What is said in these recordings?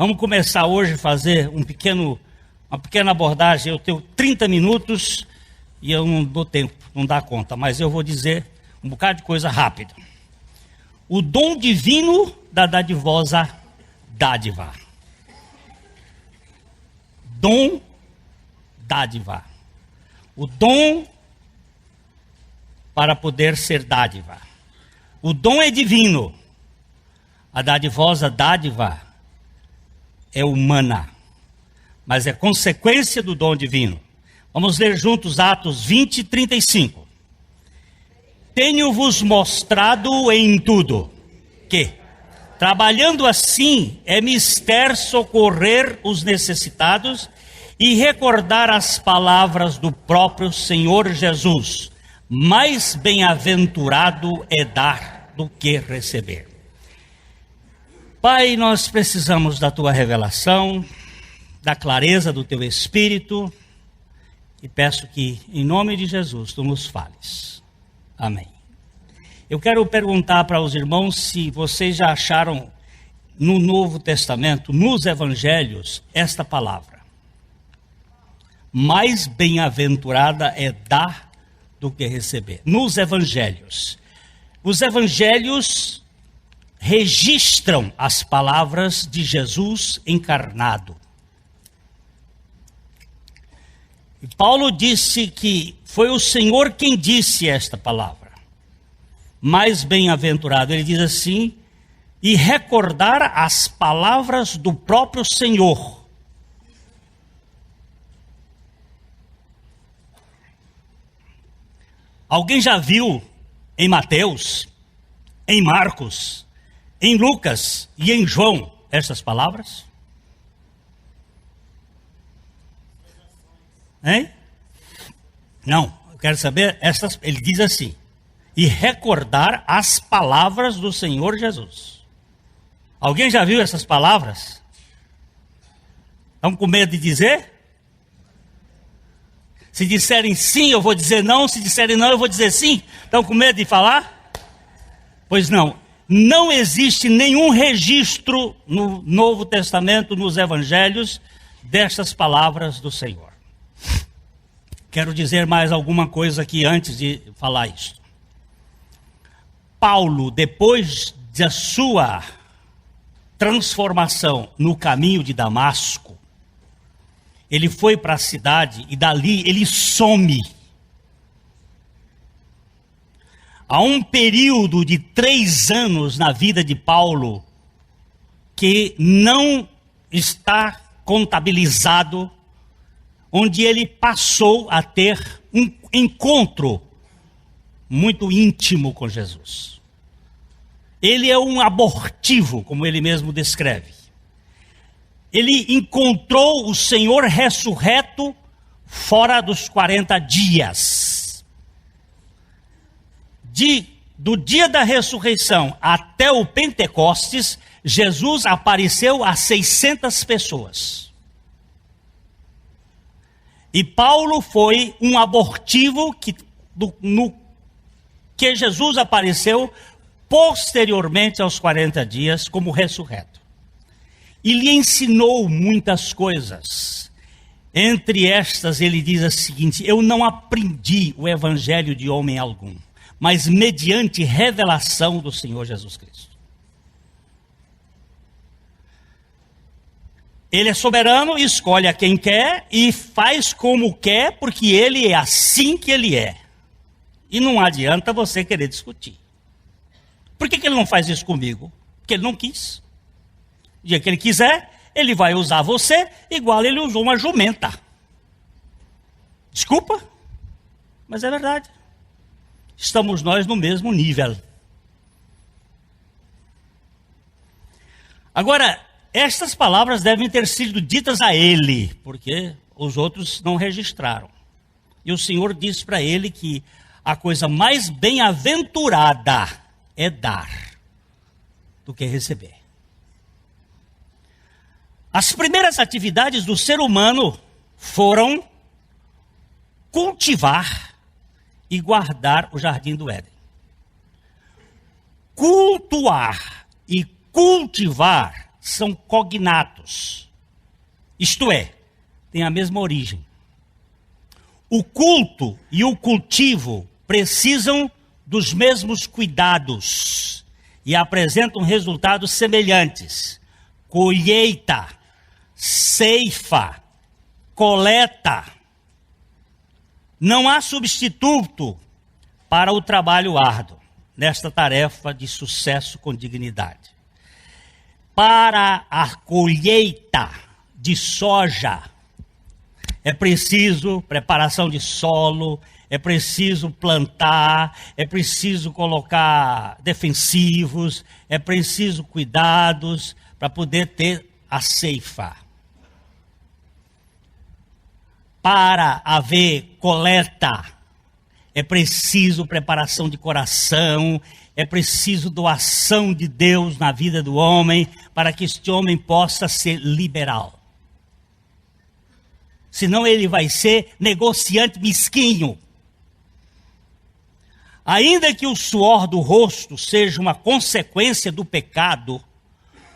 Vamos começar hoje a fazer uma pequena abordagem. Eu tenho 30 minutos e eu não dou tempo, não dá conta, mas eu vou dizer um bocado de coisa rápida. O dom divino da dadivosa dádiva. Dom, dádiva. O dom para poder ser dádiva. O dom é divino. A dadivosa dádiva é humana, mas é consequência do dom divino. Vamos ler juntos Atos 20 e 35. Tenho-vos mostrado em tudo que, trabalhando assim, é mister socorrer os necessitados e recordar as palavras do próprio Senhor Jesus. Mais bem-aventurado é dar do que receber. Pai, nós precisamos da Tua revelação, da clareza do Teu Espírito, e peço que, em nome de Jesus, Tu nos fales. Amém. Eu quero perguntar para os irmãos se vocês já acharam no Novo Testamento, nos Evangelhos, esta palavra. Mais bem-aventurada é dar do que receber. Nos Evangelhos. Os Evangelhos registram as palavras de Jesus encarnado. E Paulo disse que foi o Senhor quem disse esta palavra. Mais bem-aventurado, ele diz assim, e recordar as palavras do próprio Senhor. Alguém já viu em Mateus, em Marcos, em Lucas e em João essas palavras? Hein? Não, eu quero saber, ele diz assim, e recordar as palavras do Senhor Jesus. Alguém já viu essas palavras? Estão com medo de dizer? Se disserem sim, eu vou dizer não. Se disserem não, eu vou dizer sim. Estão com medo de falar? Pois não. Não existe nenhum registro no Novo Testamento, nos Evangelhos, destas palavras do Senhor. Quero dizer mais alguma coisa aqui antes de falar isso. Paulo, depois da sua transformação no caminho de Damasco, ele foi para a cidade e dali ele some. Há um período de 3 anos na vida de Paulo que não está contabilizado, onde ele passou a ter um encontro muito íntimo com Jesus. Ele é um abortivo, como ele mesmo descreve. Ele encontrou o Senhor ressurreto fora dos 40 dias. Do dia da ressurreição até o Pentecostes, Jesus apareceu a 600 pessoas. E Paulo foi um abortivo que Jesus apareceu posteriormente aos 40 dias como ressurreto. E lhe ensinou muitas coisas. Entre estas ele diz o seguinte: eu não aprendi o evangelho de homem algum, mas mediante revelação do Senhor Jesus Cristo. Ele é soberano, escolhe a quem quer e faz como quer, porque ele é assim que ele é. E não adianta você querer discutir. Por que ele não faz isso comigo? Porque ele não quis. O dia que ele quiser, ele vai usar você igual ele usou uma jumenta. Desculpa, mas é verdade. Estamos nós no mesmo nível. Agora, estas palavras devem ter sido ditas a ele, porque os outros não registraram. E o Senhor disse para ele que a coisa mais bem-aventurada é dar do que receber. As primeiras atividades do ser humano foram cultivar e guardar o jardim do Éden. Cultuar e cultivar são cognatos. Isto é, têm a mesma origem. O culto e o cultivo precisam dos mesmos cuidados e apresentam resultados semelhantes. Colheita, ceifa, coleta. Não há substituto para o trabalho árduo nesta tarefa de sucesso com dignidade. Para a colheita de soja, é preciso preparação de solo, é preciso plantar, é preciso colocar defensivos, é preciso cuidados para poder ter a ceifa. Para haver coleta, é preciso preparação de coração, é preciso doação de Deus na vida do homem, para que este homem possa ser liberal. Senão ele vai ser negociante mesquinho. Ainda que o suor do rosto seja uma consequência do pecado,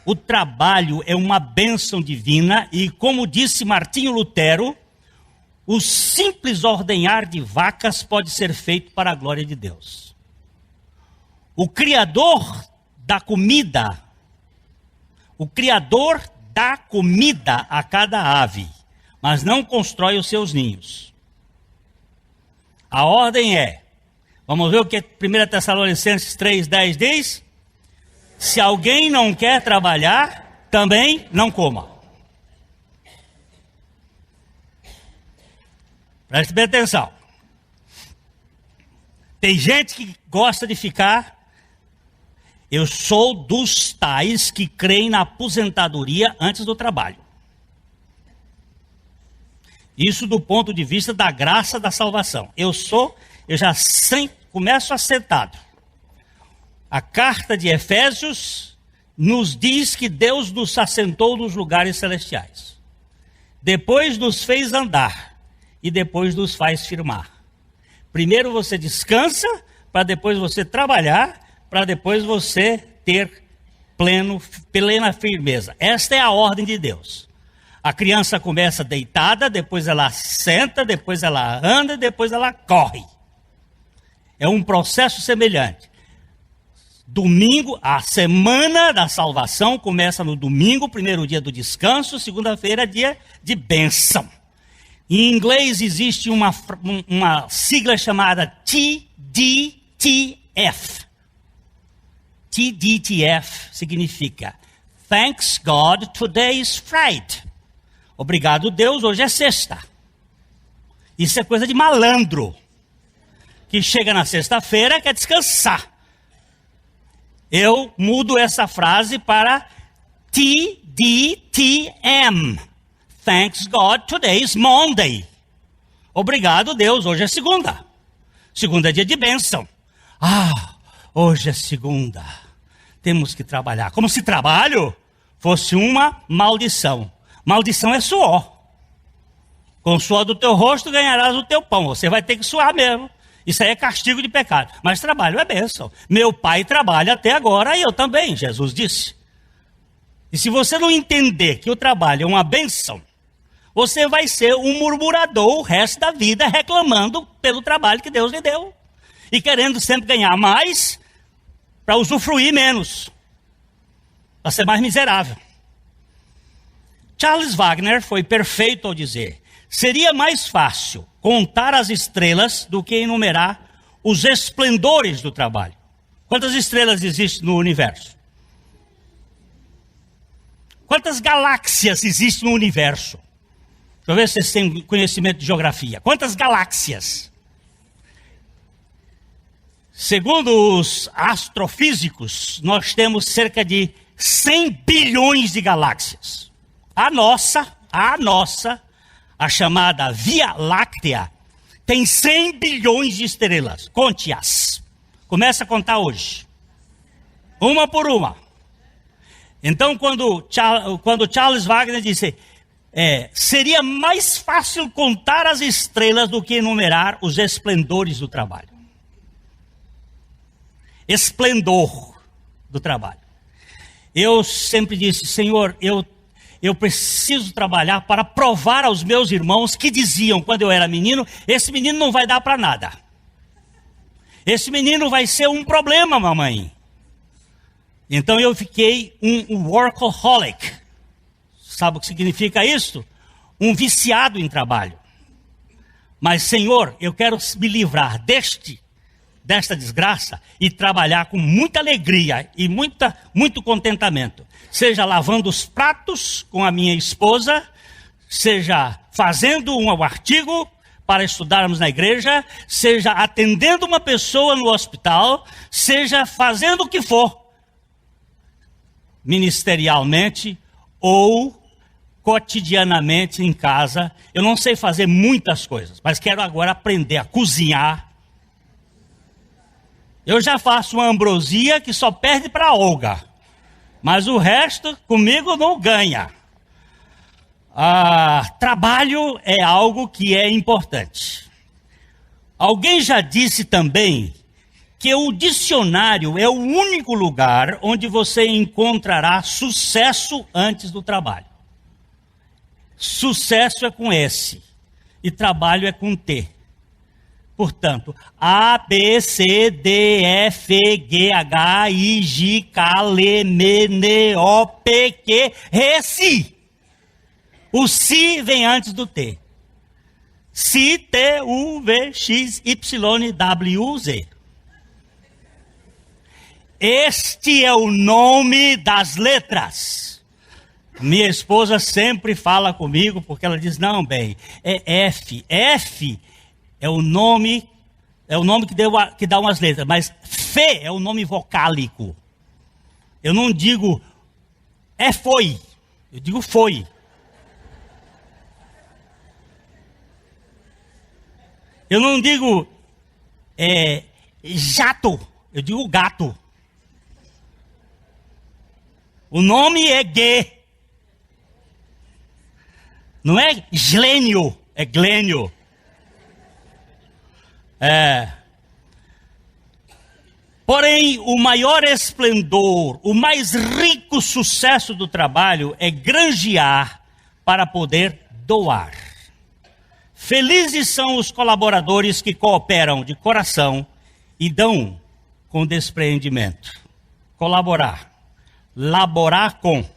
o trabalho é uma bênção divina e, como disse Martinho Lutero, o simples ordenhar de vacas pode ser feito para a glória de Deus. O Criador da comida dá comida a cada ave, mas não constrói os seus ninhos. A ordem é, vamos ver o que 1 Tessalonicenses 3,10 diz? Se alguém não quer trabalhar, também não coma. Preste bem atenção. Tem gente que gosta de ficar... Eu sou dos tais que creem na aposentadoria antes do trabalho. Isso do ponto de vista da graça da salvação. Eu já começo assentado. A carta de Efésios nos diz que Deus nos assentou nos lugares celestiais. Depois nos fez andar e depois nos faz firmar. Primeiro você descansa, para depois você trabalhar, para depois você ter plena firmeza. Esta é a ordem de Deus. A criança começa deitada, depois ela senta, depois ela anda, depois ela corre. É um processo semelhante. Domingo, a semana da salvação começa no domingo, primeiro dia do descanso, segunda-feira dia de bênção. Em inglês existe uma sigla chamada TDTF. TDTF significa Thanks God, today is Friday. Obrigado Deus, hoje é sexta. Isso é coisa de malandro, que chega na sexta-feira e quer descansar. Eu mudo essa frase para TDTM. Thanks God, today is Monday. Obrigado Deus, hoje é segunda. Segunda é dia de bênção. Hoje é segunda. Temos que trabalhar. Como se trabalho fosse uma maldição. Maldição é suor. Com o suor do teu rosto ganharás o teu pão. Você vai ter que suar mesmo. Isso aí é castigo de pecado. Mas trabalho é bênção. Meu pai trabalha até agora e eu também, Jesus disse. E se você não entender que o trabalho é uma bênção, você vai ser um murmurador o resto da vida reclamando pelo trabalho que Deus lhe deu. E querendo sempre ganhar mais para usufruir menos. Para ser mais miserável. Charles Wagner foi perfeito ao dizer: seria mais fácil contar as estrelas do que enumerar os esplendores do trabalho. Quantas estrelas existem no universo? Quantas galáxias existem no universo? Deixa eu ver se vocês têm conhecimento de geografia. Quantas galáxias? Segundo os astrofísicos, nós temos cerca de 100 bilhões de galáxias. A nossa, a chamada Via Láctea, tem 100 bilhões de estrelas. Conte-as. Começa a contar hoje. Uma por uma. Então, quando Charles Wagner disse, seria mais fácil contar as estrelas do que enumerar os esplendores do trabalho. Esplendor do trabalho. Eu sempre disse, Senhor, eu preciso trabalhar para provar aos meus irmãos que diziam, quando eu era menino, esse menino não vai dar para nada. Esse menino vai ser um problema, mamãe. Então eu fiquei um workaholic. Sabe o que significa isso? Um viciado em trabalho. Mas, Senhor, eu quero me livrar desta desgraça e trabalhar com muita alegria e muito contentamento. Seja lavando os pratos com a minha esposa, seja fazendo um artigo para estudarmos na igreja, seja atendendo uma pessoa no hospital, seja fazendo o que for, ministerialmente ou cotidianamente em casa. Eu não sei fazer muitas coisas, mas quero agora aprender a cozinhar. Eu já faço uma ambrosia que só perde para a Olga, mas o resto comigo não ganha. Trabalho é algo que é importante. Alguém já disse também que o dicionário é o único lugar onde você encontrará sucesso antes do trabalho. Sucesso é com S e trabalho é com T. Portanto, A, B, C, D, E, F, G, H, I, J, K, L, M, N, O, P, Q, R, S. O Si vem antes do T. Si, T, U, V, X, Y, W, Z. Este é o nome das letras. Minha esposa sempre fala comigo, porque ela diz, não, bem, é F. F é o nome que dá umas letras, mas Fê é o nome vocálico. Eu não digo foi, eu digo foi. Eu não digo jato, eu digo gato. O nome é G. Não é Glênio, é Glênio. Porém, o maior esplendor, o mais rico sucesso do trabalho é granjear para poder doar. Felizes são os colaboradores que cooperam de coração e dão com despreendimento. Colaborar, laborar com,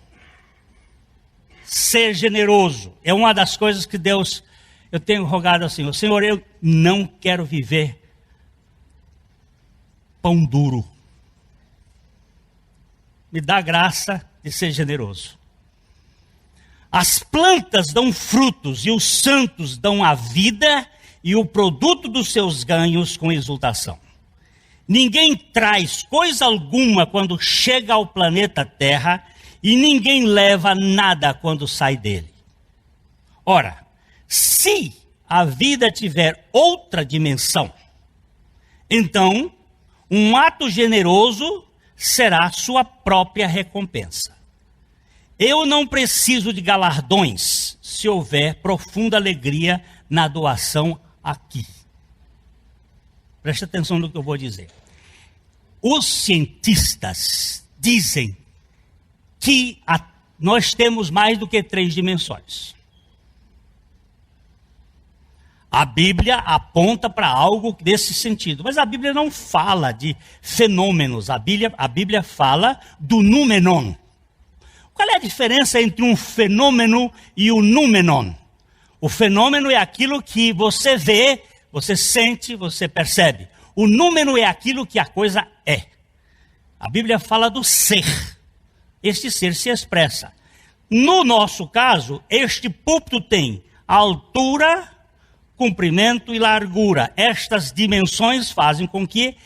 ser generoso. É uma das coisas que Deus, eu tenho rogado ao Senhor. Senhor, eu não quero viver pão duro. Me dá graça de ser generoso. As plantas dão frutos e os santos dão a vida e o produto dos seus ganhos com exultação. Ninguém traz coisa alguma quando chega ao planeta Terra e ninguém leva nada quando sai dele. Ora, se a vida tiver outra dimensão, então um ato generoso será sua própria recompensa. Eu não preciso de galardões se houver profunda alegria na doação aqui. Preste atenção no que eu vou dizer. Os cientistas dizem que nós temos mais do que 3 dimensões. A Bíblia aponta para algo desse sentido, mas a Bíblia não fala de fenômenos, a Bíblia fala do noumenon. Qual é a diferença entre um fenômeno e o noumenon? O fenômeno é aquilo que você vê, você sente, você percebe. O número é aquilo que a coisa é. A Bíblia fala do ser. Este ser se expressa. No nosso caso, este púlpito tem altura, comprimento e largura. Estas dimensões fazem com que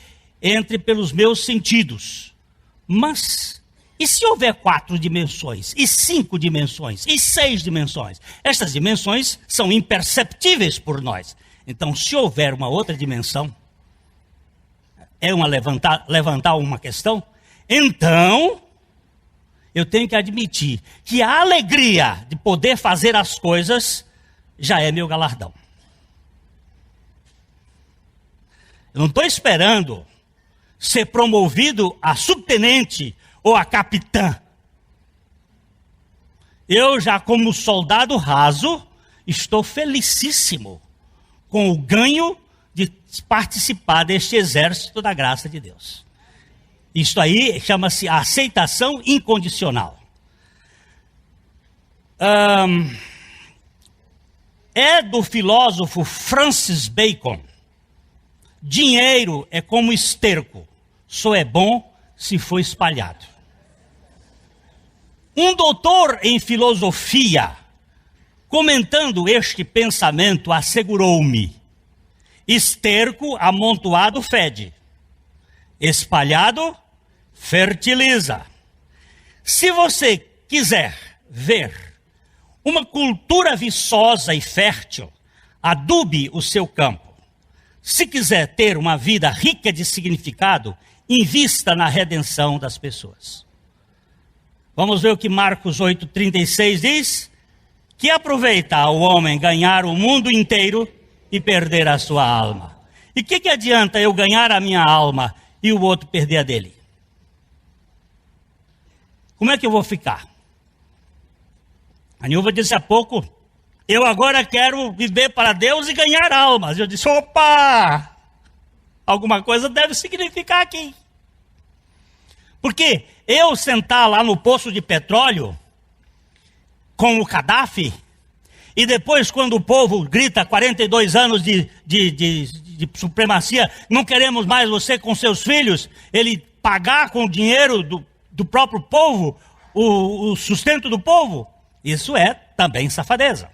entre pelos meus sentidos. Mas, e se houver 4 dimensões, e 5 dimensões, e 6 dimensões? Estas dimensões são imperceptíveis por nós. Então, se houver uma outra dimensão, levantar uma questão, então eu tenho que admitir que a alegria de poder fazer as coisas já é meu galardão. Eu não estou esperando ser promovido a subtenente ou a capitã Eu já como soldado raso, estou felicíssimo com o ganho de participar deste exército da graça de Deus. Isso aí chama-se aceitação incondicional. É do filósofo Francis Bacon. Dinheiro é como esterco, só é bom se for espalhado. Um doutor em filosofia, comentando este pensamento, assegurou-me: esterco amontoado fede, espalhado fertiliza. Se você quiser ver uma cultura viçosa e fértil, adube o seu campo. Se quiser ter uma vida rica de significado, invista na redenção das pessoas. Vamos ver o que Marcos 8,36 diz? Que aproveita ao homem ganhar o mundo inteiro e perder a sua alma. E o que adianta eu ganhar a minha alma e o outro perder a dele? Como é que eu vou ficar? A Nilva disse há pouco: eu agora quero viver para Deus e ganhar almas. Eu disse: opa! Alguma coisa deve significar aqui. Porque eu sentar lá no poço de petróleo com o Gaddafi, e depois quando o povo grita 42 anos de supremacia, não queremos mais você com seus filhos, ele pagar com o dinheiro do próprio povo o sustento do povo, isso é também safadeza.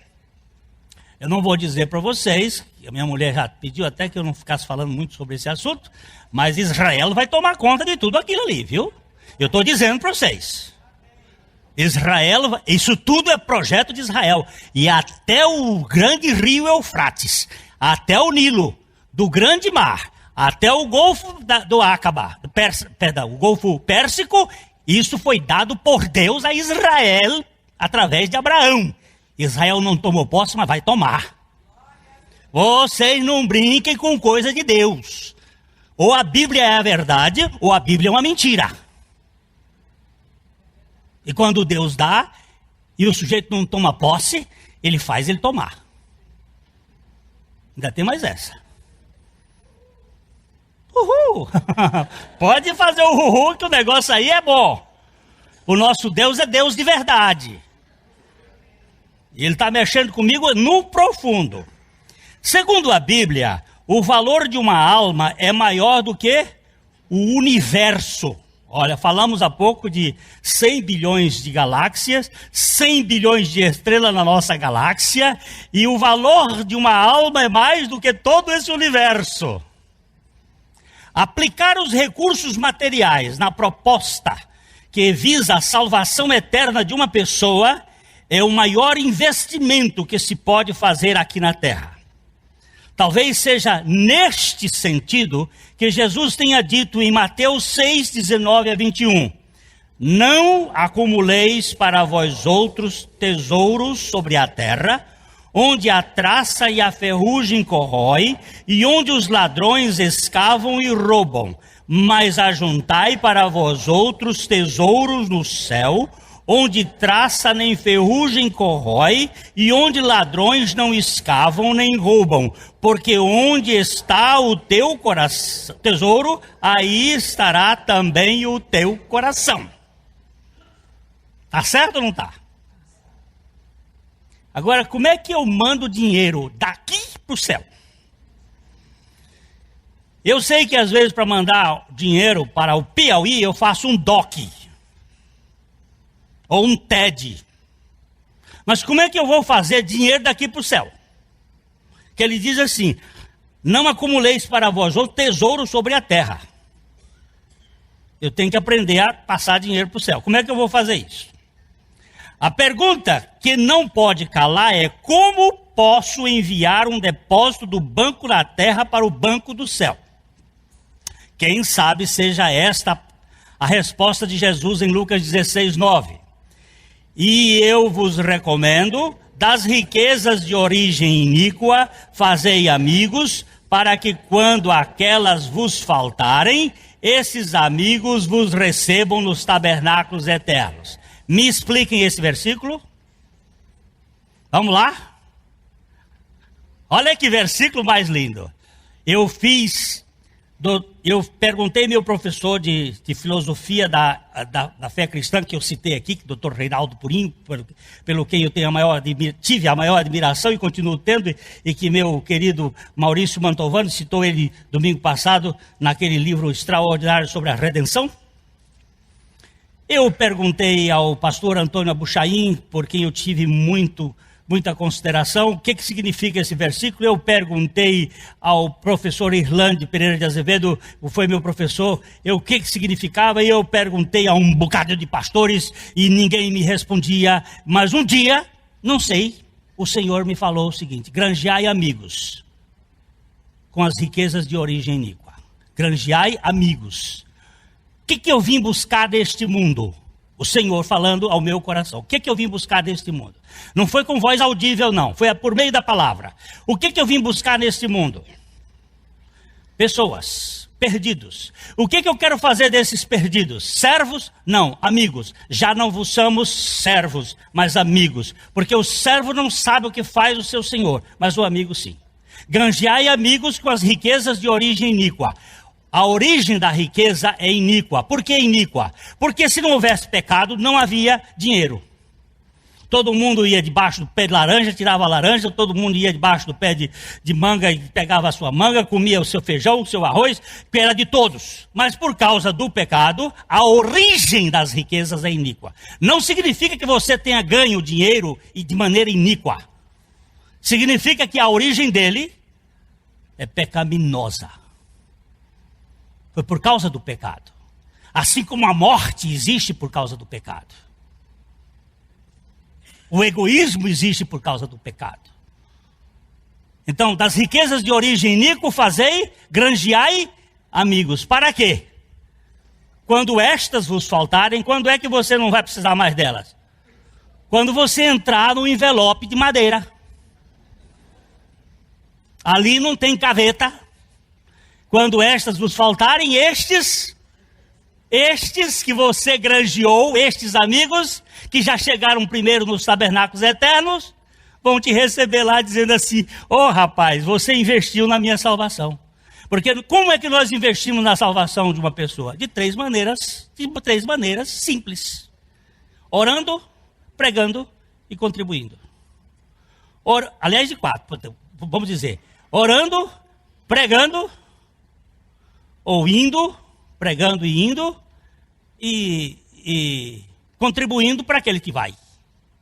Eu não vou dizer para vocês, a minha mulher já pediu até que eu não ficasse falando muito sobre esse assunto, mas Israel vai tomar conta de tudo aquilo ali, viu? Eu estou dizendo para vocês. Israel, isso tudo é projeto de Israel. E até o grande rio Eufrates, até o Nilo, do grande mar, até o Golfo do Acaba, o Golfo Pérsico, isso foi dado por Deus a Israel através de Abraão. Israel não tomou posse, mas vai tomar. Vocês não brinquem com coisa de Deus. Ou a Bíblia é a verdade, ou a Bíblia é uma mentira. E quando Deus dá, e o sujeito não toma posse, ele faz ele tomar. Ainda tem mais essa. Uhul! Pode fazer o uhul, que o negócio aí é bom. O nosso Deus é Deus de verdade. E ele está mexendo comigo no profundo. Segundo a Bíblia, o valor de uma alma é maior do que o universo. Olha, falamos há pouco de 100 bilhões de galáxias, 100 bilhões de estrelas na nossa galáxia, e o valor de uma alma é mais do que todo esse universo. Aplicar os recursos materiais na proposta que visa a salvação eterna de uma pessoa é o maior investimento que se pode fazer aqui na Terra. Talvez seja neste sentido que Jesus tenha dito em Mateus 6, 19 a 21. Não acumuleis para vós outros tesouros sobre a terra, onde a traça e a ferrugem corrói, e onde os ladrões escavam e roubam. Mas ajuntai para vós outros tesouros no céu, onde traça nem ferrugem corrói, e onde ladrões não escavam nem roubam. Porque onde está o teu coração, tesouro, aí estará também o teu coração. Tá certo ou não tá? Agora, como é que eu mando dinheiro daqui para o céu? Eu sei que às vezes para mandar dinheiro para o Piauí, eu faço um DOC. Ou um TED. Mas como é que eu vou fazer dinheiro daqui para o céu? Que ele diz assim: não acumuleis para vós o tesouro sobre a terra. Eu tenho que aprender a passar dinheiro para o céu. Como é que eu vou fazer isso? A pergunta que não pode calar é: como posso enviar um depósito do banco da terra para o banco do céu? Quem sabe seja esta a resposta de Jesus em Lucas 16, 9. E eu vos recomendo, das riquezas de origem iníqua, fazei amigos, para que quando aquelas vos faltarem, esses amigos vos recebam nos tabernáculos eternos. Me expliquem esse versículo. Vamos lá? Olha que versículo mais lindo. Eu perguntei ao meu professor de filosofia da fé cristã, que eu citei aqui, que é o Dr. Reinaldo Purim, pelo quem eu tenho tive a maior admiração e continuo tendo, e que meu querido Maurício Mantovani citou ele domingo passado, naquele livro extraordinário sobre a redenção. Eu perguntei ao pastor Antônio Abuchaim, por quem eu tive muita consideração, o que significa esse versículo. Eu perguntei ao professor Irlande Pereira de Azevedo, foi meu professor, o que significava, e eu perguntei a um bocado de pastores, e ninguém me respondia. Mas um dia, não sei, o Senhor me falou o seguinte: granjeai amigos com as riquezas de origem iníqua. Granjeai amigos. O que eu vim buscar deste mundo? O Senhor falando ao meu coração. O que eu vim buscar neste mundo? Não foi com voz audível, não. Foi por meio da palavra. O que eu vim buscar neste mundo? Pessoas, perdidos. O que eu quero fazer desses perdidos? Servos? Não, amigos. Já não vos chamamos servos, mas amigos. Porque o servo não sabe o que faz o seu senhor, mas o amigo sim. Granjeai amigos com as riquezas de origem iníqua. A origem da riqueza é iníqua. Por que iníqua? Porque se não houvesse pecado, não havia dinheiro. Todo mundo ia debaixo do pé de laranja, tirava a laranja, todo mundo ia debaixo do pé de manga e pegava a sua manga, comia o seu feijão, o seu arroz, que era de todos. Mas por causa do pecado, a origem das riquezas é iníqua. Não significa que você tenha ganho dinheiro e de maneira iníqua. Significa que a origem dele é pecaminosa. Foi por causa do pecado. Assim como a morte existe por causa do pecado. O egoísmo existe por causa do pecado. Então, das riquezas de origem iníqua, fazei, granjeai amigos. Para quê? Quando estas vos faltarem, quando é que você não vai precisar mais delas? Quando você entrar no envelope de madeira. Ali não tem gaveta. Quando estas vos faltarem, estes que você granjeou, estes amigos, que já chegaram primeiro nos tabernáculos eternos, vão te receber lá dizendo assim: ô rapaz, você investiu na minha salvação. Porque como é que nós investimos na salvação de uma pessoa? De três maneiras simples: orando, pregando e contribuindo. Aliás, de quatro, vamos dizer: orando, pregando, ou indo, pregando e indo, e contribuindo para aquele que vai.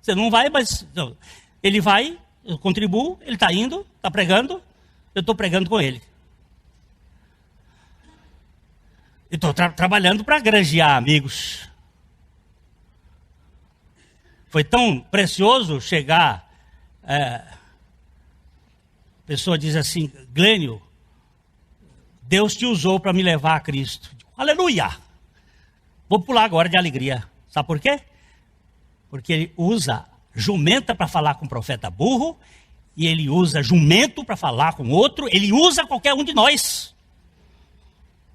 Você não vai, mas não, ele vai, eu contribuo, ele está indo, está pregando, eu estou pregando com ele. Estou trabalhando para granjear amigos. Foi tão precioso chegar, a pessoa diz assim: Glênio, Deus te usou para me levar a Cristo. Aleluia! Vou pular agora de alegria. Sabe por quê? Porque ele usa jumenta para falar com o profeta burro, e ele usa jumento para falar com outro, ele usa qualquer um de nós.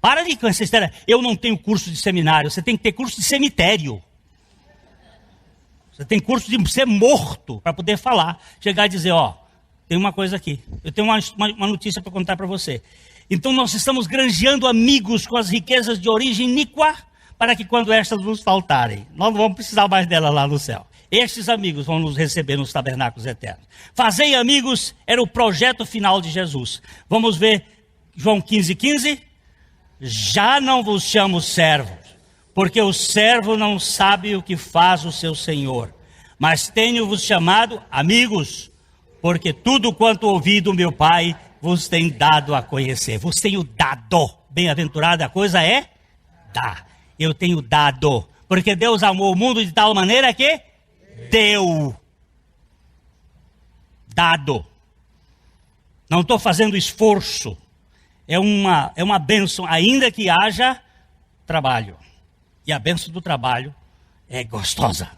Para de com essa história: eu não tenho curso de seminário. Você tem que ter curso de cemitério. Você tem curso de ser morto para poder falar. Chegar e dizer: ó, tem uma coisa aqui. Eu tenho uma notícia para contar para você. Então nós estamos granjeando amigos com as riquezas de origem iníqua, para que quando estas nos faltarem, nós não vamos precisar mais delas lá no céu. Estes amigos vão nos receber nos tabernáculos eternos. Fazei amigos era o projeto final de Jesus. Vamos ver João 15:15. Já não vos chamo servos, porque o servo não sabe o que faz o seu senhor. Mas tenho-vos chamado amigos, porque tudo quanto ouvi do meu Pai vos tenho dado a conhecer. Vos tenho dado. Bem-aventurada a coisa é dar. Eu tenho dado. Porque Deus amou o mundo de tal maneira que deu. Dado. Não estou fazendo esforço. É uma bênção, ainda que haja trabalho. E a bênção do trabalho é gostosa.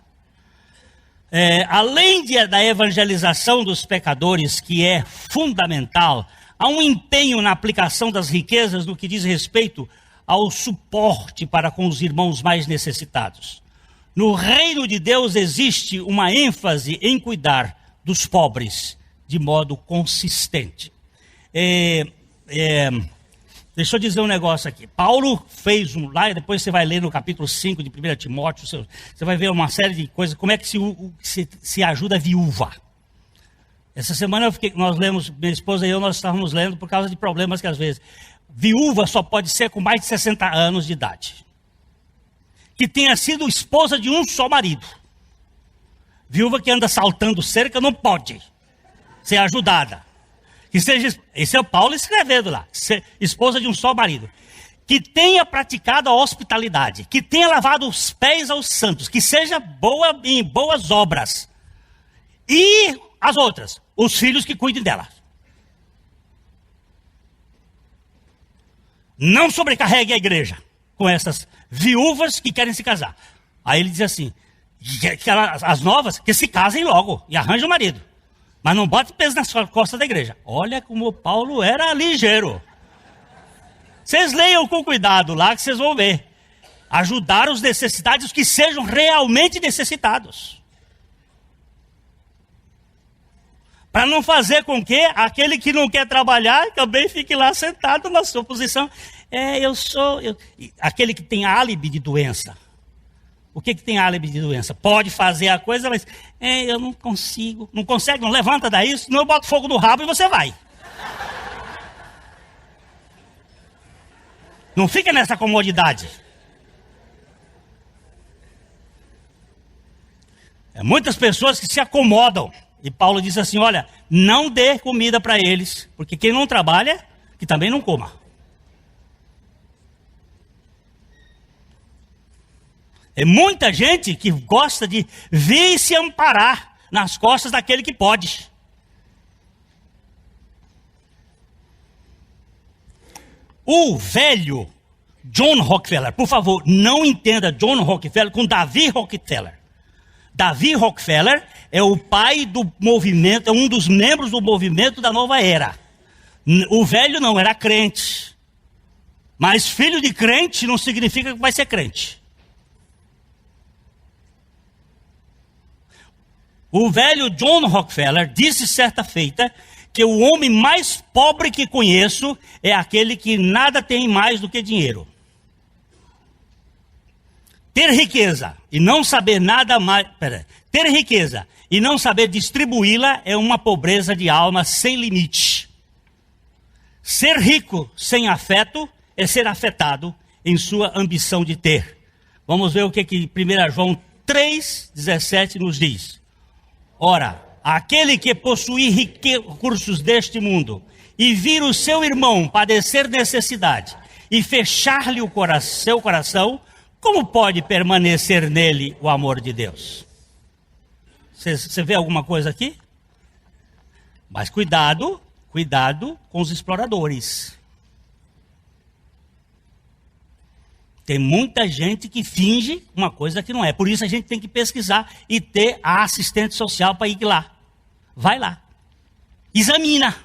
Além da evangelização dos pecadores, que é fundamental, há um empenho na aplicação das riquezas no que diz respeito ao suporte para com os irmãos mais necessitados. No reino de Deus existe uma ênfase em cuidar dos pobres de modo consistente. Deixa eu dizer um negócio aqui. Paulo fez lá, e depois você vai ler no capítulo 5 de 1 Timóteo, você vai ver uma série de coisas, como é que se ajuda a viúva. Essa semana nós lemos, minha esposa e eu, nós estávamos lendo por causa de problemas que às vezes, viúva só pode ser com mais de 60 anos de idade. Que tenha sido esposa de um só marido. Viúva que anda saltando cerca não pode ser ajudada. Que seja, esse é o Paulo escrevendo lá, esposa de um só marido. Que tenha praticado a hospitalidade, que tenha lavado os pés aos santos, que seja boa em boas obras. E as outras, os filhos que cuidem dela. Não sobrecarregue a igreja com essas viúvas que querem se casar. Aí ele diz assim, as novas que se casem logo e arranjem o marido. Mas não bote peso nas costas da igreja. Olha como Paulo era ligeiro. Vocês leiam com cuidado lá que vocês vão ver. Ajudar os necessitados que sejam realmente necessitados. Para não fazer com que aquele que não quer trabalhar também fique lá sentado na sua posição. Aquele que tem álibi de doença. O que tem álibi de doença? Pode fazer a coisa, mas eu não consigo. Não consegue, não levanta daí, senão eu boto fogo no rabo e você vai. Não fica nessa comodidade. Muitas pessoas que se acomodam. E Paulo diz assim, olha, não dê comida para eles, porque quem não trabalha, que também não coma. É muita gente que gosta de vir e se amparar nas costas daquele que pode. O velho John Rockefeller, por favor, não entenda John Rockefeller com Davi Rockefeller. Davi Rockefeller é o pai do movimento, é um dos membros do movimento da nova era. O velho não era crente. Mas filho de crente não significa que vai ser crente. O velho John Rockefeller disse certa feita que o homem mais pobre que conheço é aquele que nada tem mais do que dinheiro. Ter riqueza e não saber nada mais... Ter riqueza e não saber distribuí-la é uma pobreza de alma sem limite. Ser rico sem afeto é ser afetado em sua ambição de ter. Vamos ver o que 1 João 3,17 nos diz. Ora, aquele que possui recursos deste mundo e vir o seu irmão padecer necessidade e fechar-lhe seu coração, como pode permanecer nele o amor de Deus? Você vê alguma coisa aqui? Mas cuidado com os exploradores. Tem muita gente que finge uma coisa que não é. Por isso a gente tem que pesquisar e ter a assistente social para ir lá. Vai lá. Examina.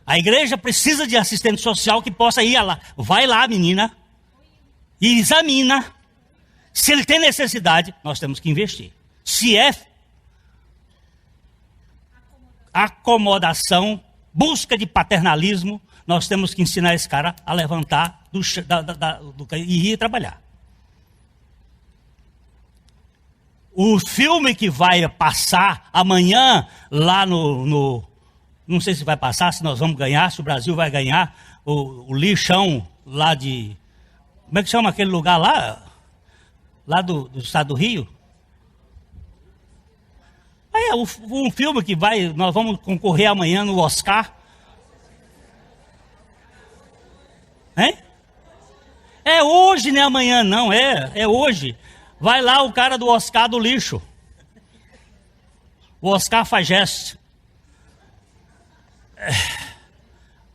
A igreja precisa de assistente social que possa ir lá. Vai lá, menina. E examina. Se ele tem necessidade, nós temos que investir. Se é acomodação, busca de paternalismo, nós temos que ensinar esse cara a levantar e ir trabalhar. O filme que vai passar amanhã lá no não sei se vai passar, se nós vamos ganhar, se o Brasil vai ganhar, o lixão lá de... Como é que chama aquele lugar lá? Lá do estado do Rio? Um filme que nós vamos concorrer amanhã no Oscar. Hein? É hoje, não é amanhã não, é hoje. Vai lá o cara do Oscar do lixo. O Oscar Fageste.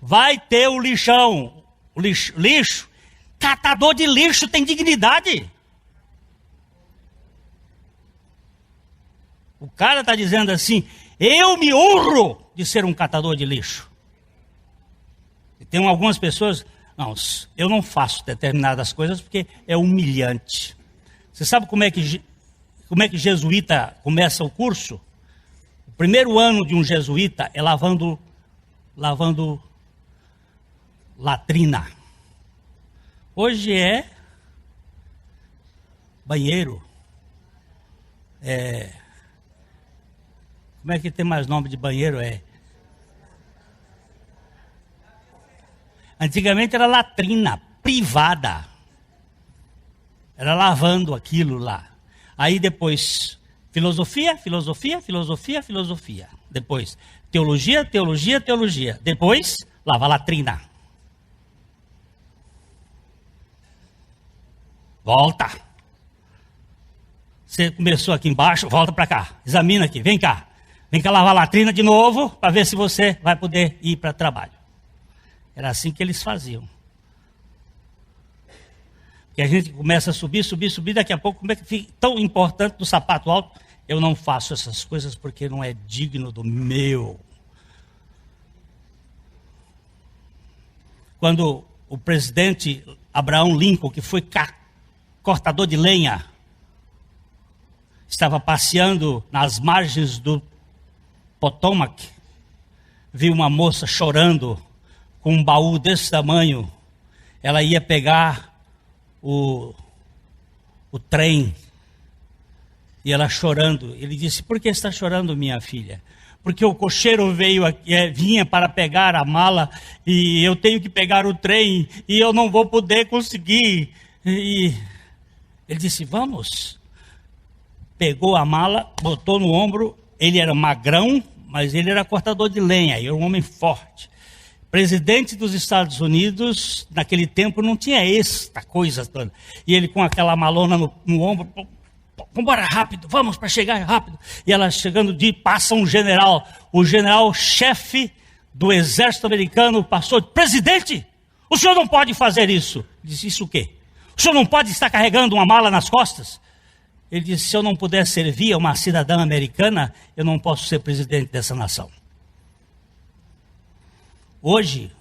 Vai ter o lixão. O lixo. Catador de lixo tem dignidade. O cara está dizendo assim, eu me honro de ser um catador de lixo. E tem algumas pessoas, não, eu não faço determinadas coisas porque é humilhante. Você sabe como é que jesuíta começa o curso? O primeiro ano de um jesuíta é lavando latrina. Hoje é banheiro. Como é que tem mais nome de banheiro? Antigamente era latrina privada. Era lavando aquilo lá. Aí depois, filosofia. Depois, teologia. Depois, lava latrina. Volta. Você começou aqui embaixo, volta para cá. Examina aqui, vem cá. Vem cá lavar a latrina de novo, para ver se você vai poder ir para trabalho. Era assim que eles faziam. Que a gente começa a subir, daqui a pouco, como é que fica tão importante do sapato alto? Eu não faço essas coisas porque não é digno do meu. Quando o presidente Abraham Lincoln, que foi cortador de lenha, estava passeando nas margens do Potomac, viu uma moça chorando com um baú desse tamanho. Ela ia pegar o trem e ela chorando. Ele disse: por que está chorando, minha filha? Porque o cocheiro vinha para pegar a mala e eu tenho que pegar o trem e eu não vou poder conseguir. E ele disse: vamos. Pegou a mala, botou no ombro. Ele era magrão, mas ele era cortador de lenha, era um homem forte. Presidente dos Estados Unidos, naquele tempo, não tinha esta coisa toda. E ele com aquela malona no ombro, vamos embora rápido, vamos para chegar rápido. E ela chegando, passa um general, o general-chefe do exército americano passou: presidente, o senhor não pode fazer isso. Ele disse: isso o quê? O senhor não pode estar carregando uma mala nas costas? Ele disse: se eu não puder servir a uma cidadã americana, eu não posso ser presidente dessa nação. Hoje,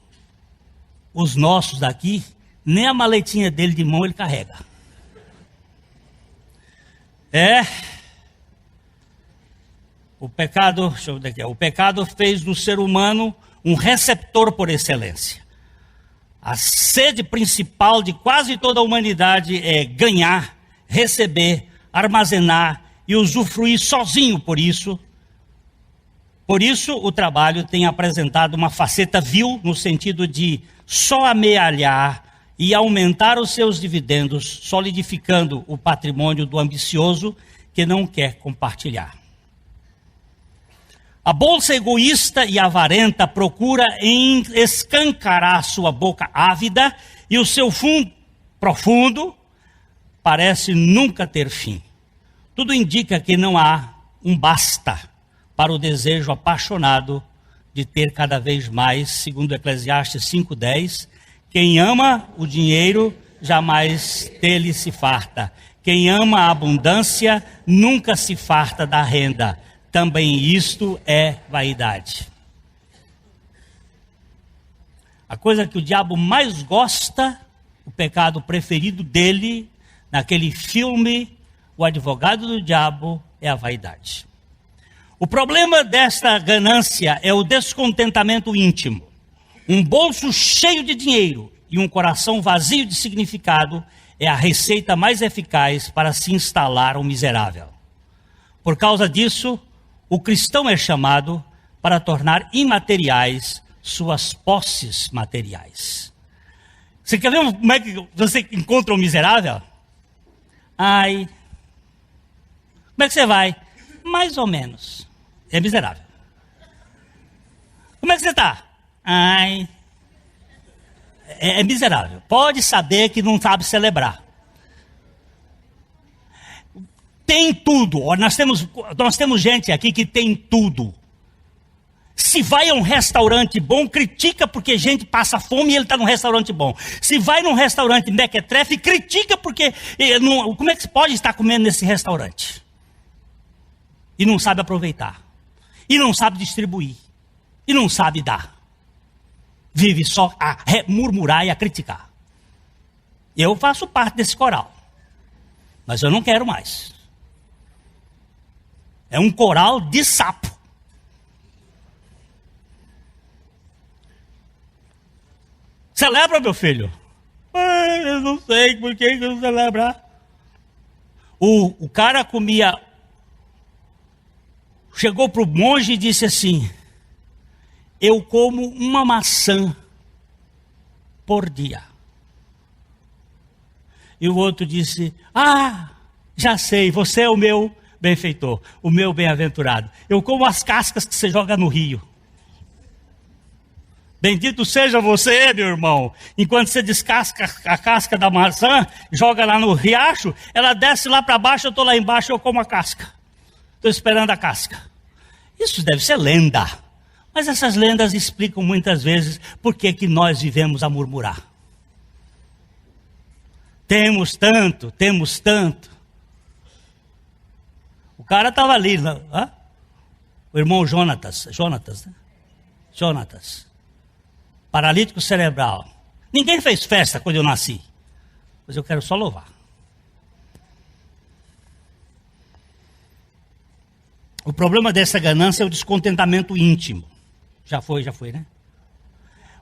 os nossos daqui, nem a maletinha dele de mão ele carrega. O pecado fez do ser humano um receptor por excelência. A sede principal de quase toda a humanidade é ganhar, receber, armazenar e usufruir sozinho por isso. Por isso, o trabalho tem apresentado uma faceta vil no sentido de só amealhar e aumentar os seus dividendos, solidificando o patrimônio do ambicioso que não quer compartilhar. A bolsa egoísta e avarenta procura escancarar sua boca ávida e o seu fundo profundo parece nunca ter fim. Tudo indica que não há um basta para o desejo apaixonado de ter cada vez mais, segundo Eclesiastes 5:10, quem ama o dinheiro jamais dele se farta. Quem ama a abundância nunca se farta da renda. Também isto é vaidade. A coisa que o diabo mais gosta, o pecado preferido dele, naquele filme, O Advogado do Diabo, é a vaidade. O problema desta ganância é o descontentamento íntimo. Um bolso cheio de dinheiro e um coração vazio de significado é a receita mais eficaz para se instalar um miserável. Por causa disso, o cristão é chamado para tornar imateriais suas posses materiais. Você quer ver como é que você encontra um miserável? Como é que você vai? Mais ou menos. É miserável. Como é que você está? É miserável. Pode saber que não sabe celebrar. Tem tudo. Nós temos gente aqui que tem tudo. Se vai a um restaurante bom, critica porque gente passa fome e ele está num restaurante bom. Se vai num restaurante mequetrefe, critica porque como é que se pode estar comendo nesse restaurante? E não sabe aproveitar. E não sabe distribuir. E não sabe dar. Vive só a murmurar e a criticar. Eu faço parte desse coral. Mas eu não quero mais. É um coral de sapo. Celebra, meu filho? Eu não sei por que eu não celebrar. O cara comia, chegou para o monge e disse assim: eu como uma maçã por dia. E o outro disse: já sei, você é o meu benfeitor, o meu bem-aventurado. Eu como as cascas que você joga no rio. Bendito seja você, meu irmão. Enquanto você descasca a casca da maçã, joga lá no riacho, ela desce lá para baixo, eu estou lá embaixo, eu como a casca. Estou esperando a casca. Isso deve ser lenda. Mas essas lendas explicam muitas vezes por que nós vivemos a murmurar. Temos tanto. O cara estava ali, o irmão Jonatas, né? Jonatas. Paralítico cerebral. Ninguém fez festa quando eu nasci. Mas eu quero só louvar. O problema dessa ganância é o descontentamento íntimo. Já foi, né?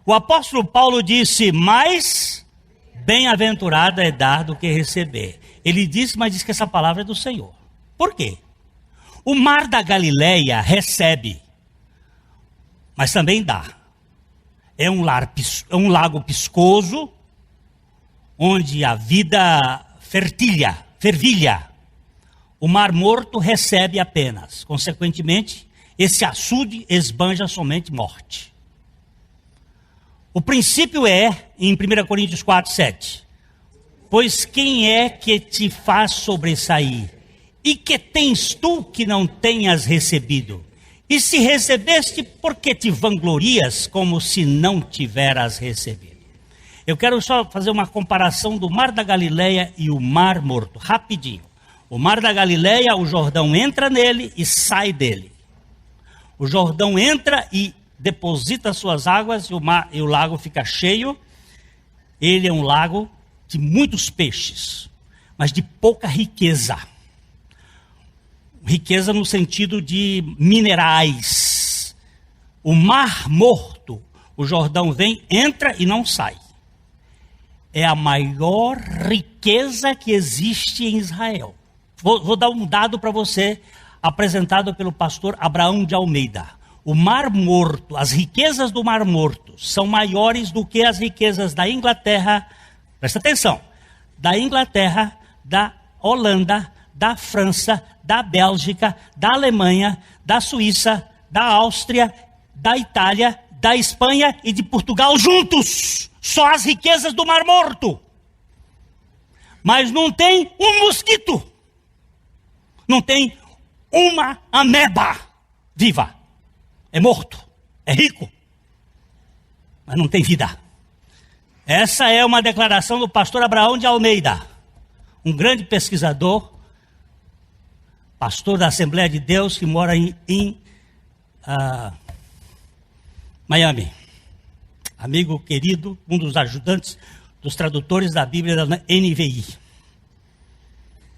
O apóstolo Paulo disse: mais bem-aventurado é dar do que receber. Ele disse, mas diz que essa palavra é do Senhor. Por quê? O mar da Galileia recebe, mas também dá. É um lago piscoso, onde a vida fervilha. O mar morto recebe apenas. Consequentemente, esse açude esbanja somente morte. O princípio é, em 1 Coríntios 4:7, pois quem é que te faz sobressair? E que tens tu que não tenhas recebido? E se recebeste, por que te vanglorias como se não tiveras recebido? Eu quero só fazer uma comparação do Mar da Galileia e o Mar Morto, rapidinho. O Mar da Galileia, o Jordão entra nele e sai dele. O Jordão entra e deposita suas águas e o lago fica cheio. Ele é um lago de muitos peixes, mas de pouca riqueza. Riqueza no sentido de minerais. O Mar Morto, o Jordão vem, entra e não sai. É a maior riqueza que existe em Israel. Vou dar um dado para você, apresentado pelo pastor Abraão de Almeida. O Mar Morto, as riquezas do Mar Morto são maiores do que as riquezas da Inglaterra, presta atenção, da Inglaterra, da Holanda, da França, da Bélgica, da Alemanha, da Suíça, da Áustria, da Itália, da Espanha e de Portugal juntos. Só as riquezas do Mar Morto. Mas não tem um mosquito. Não tem uma ameba viva. É morto, é rico, mas não tem vida. Essa é uma declaração do pastor Abraão de Almeida, um grande pesquisador, pastor da Assembleia de Deus que mora em Miami. Amigo querido, um dos ajudantes dos tradutores da Bíblia da NVI.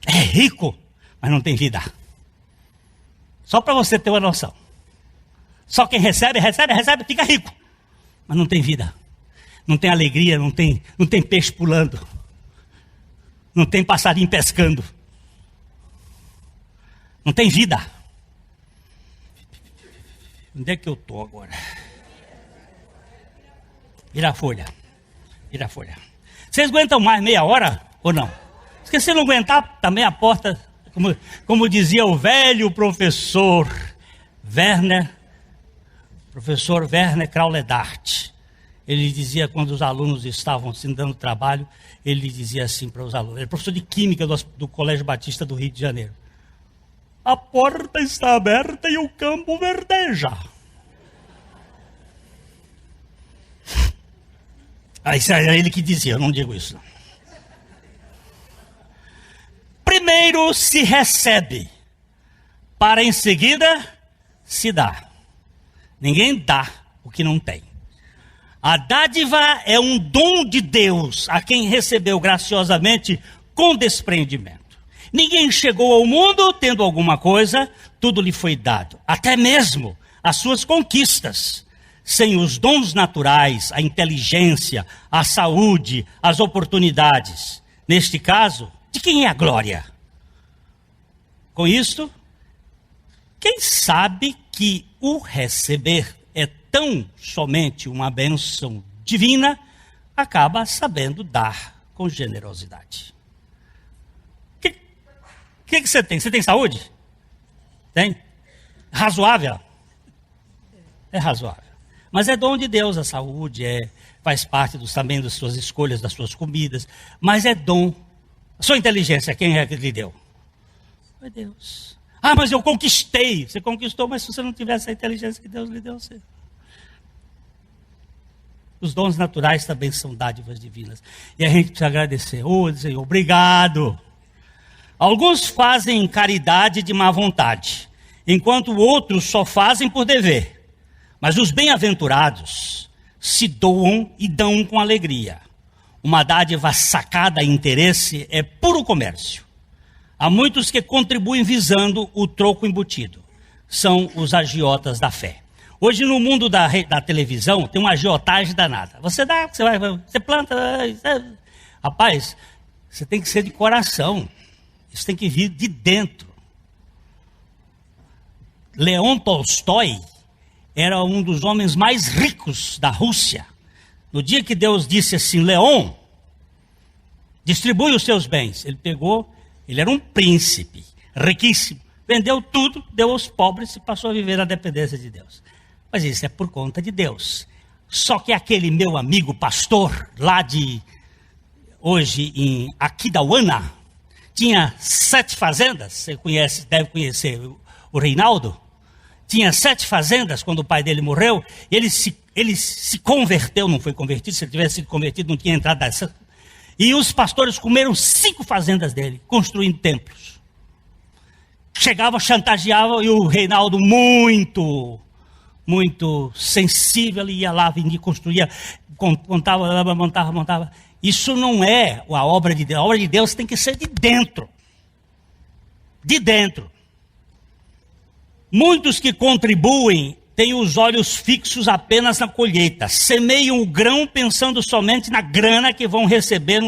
É rico, mas não tem vida. Só para você ter uma noção. Só quem recebe, fica rico. Mas não tem vida. Não tem alegria, não tem peixe pulando. Não tem passarinho pescando. Não tem vida. Onde é que eu estou agora? Vira a folha. Vocês aguentam mais meia hora ou não? Se você não aguentar, também a porta, como dizia o velho professor Werner Krauledart. Ele dizia, quando os alunos estavam se dando trabalho, ele dizia assim para os alunos, ele é professor de Química do Colégio Batista do Rio de Janeiro: a porta está aberta e o campo verdeja. Isso era ele que dizia, eu não digo isso. Primeiro se recebe, para em seguida se dá. Ninguém dá o que não tem. A dádiva é um dom de Deus a quem recebeu graciosamente com desprendimento. Ninguém chegou ao mundo tendo alguma coisa, tudo lhe foi dado. Até mesmo as suas conquistas. sem os dons naturais, a inteligência, a saúde, as oportunidades. Neste caso, de quem é a glória? Com isto, quem sabe que o receber é tão somente uma bênção divina, acaba sabendo dar com generosidade. O que você tem? Você tem saúde? Tem? Razoável? É razoável. Mas é dom de Deus a saúde, faz parte também das suas escolhas, das suas comidas. Mas é dom. A sua inteligência, quem é que lhe deu? Foi Deus. Ah, mas eu conquistei. Você conquistou, mas se você não tivesse a inteligência que Deus lhe deu, você... Os dons naturais também são dádivas divinas. E a gente precisa agradecer. Senhor, obrigado. Alguns fazem caridade de má vontade, enquanto outros só fazem por dever. Mas os bem-aventurados se doam e dão com alegria. Uma dádiva sacada a interesse é puro comércio. Há muitos que contribuem visando o troco embutido. São os agiotas da fé. Hoje no mundo da televisão tem uma agiotagem danada. Você planta... Rapaz, você tem que ser de coração. Isso tem que vir de dentro. Leon Tolstói era um dos homens mais ricos da Rússia. No dia que Deus disse assim, Leon, distribui os seus bens. Ele era um príncipe, riquíssimo. Vendeu tudo, deu aos pobres e passou a viver na dependência de Deus. Mas isso é por conta de Deus. Só que aquele meu amigo pastor, lá hoje em Aquidauana, tinha 7 fazendas, você deve conhecer o Reinaldo. Tinha 7 fazendas quando o pai dele morreu. Ele se converteu, não foi convertido. Se ele tivesse sido convertido, não tinha entrado nessa. E os pastores comeram 5 fazendas dele, construindo templos. Chegavam, chantageavam, e o Reinaldo muito sensível, ele ia lá, vendia, construía, montava. Isso não é a obra de Deus. A obra de Deus tem que ser de dentro. De dentro. Muitos que contribuem têm os olhos fixos apenas na colheita. Semeiam o grão pensando somente na grana que vão receber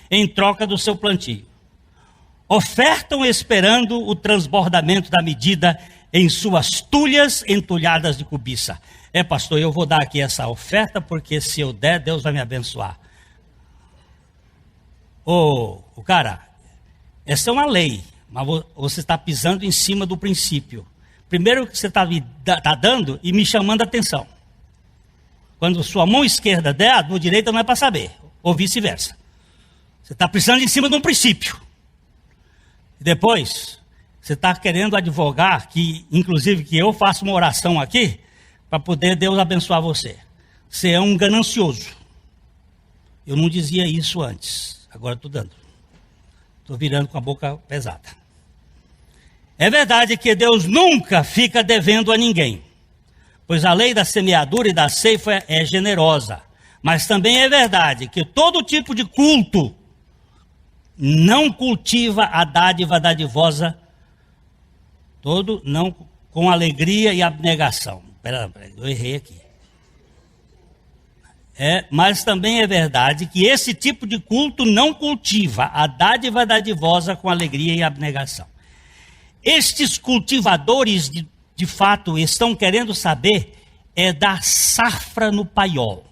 em troca do seu plantio. Ofertam esperando o transbordamento da medida em suas tulhas entulhadas de cobiça. Pastor, eu vou dar aqui essa oferta porque se eu der, Deus vai me abençoar. Cara, essa é uma lei, mas você está pisando em cima do princípio. Primeiro que você está dando e me chamando a atenção. Quando sua mão esquerda der, a mão direita não é para saber, ou vice-versa. Você está pisando em cima de um princípio. E depois, você está querendo advogar inclusive que eu faça uma oração aqui, para poder Deus abençoar você. Você é um ganancioso. Eu não dizia isso antes, agora estou dando. Estou virando com a boca pesada. É verdade que Deus nunca fica devendo a ninguém, pois a lei da semeadura e da ceifa é generosa. Mas também é verdade que todo tipo de culto não cultiva a dádiva dadivosa, não com alegria e abnegação. Pera, eu errei aqui. Mas também é verdade que esse tipo de culto não cultiva a dádiva dadivosa com alegria e abnegação. Estes cultivadores, de fato, estão querendo saber da safra no paiol.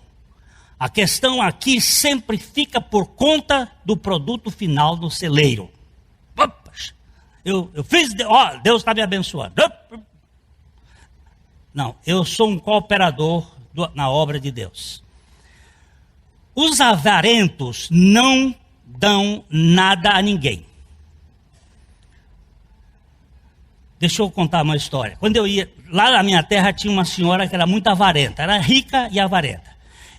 A questão aqui sempre fica por conta do produto final do celeiro. Eu fiz, Deus está me abençoando. Não, eu sou um cooperador na obra de Deus. Os avarentos não dão nada a ninguém. Deixa eu contar uma história. Quando eu ia, lá na minha terra tinha uma senhora que era muito avarenta, era rica e avarenta.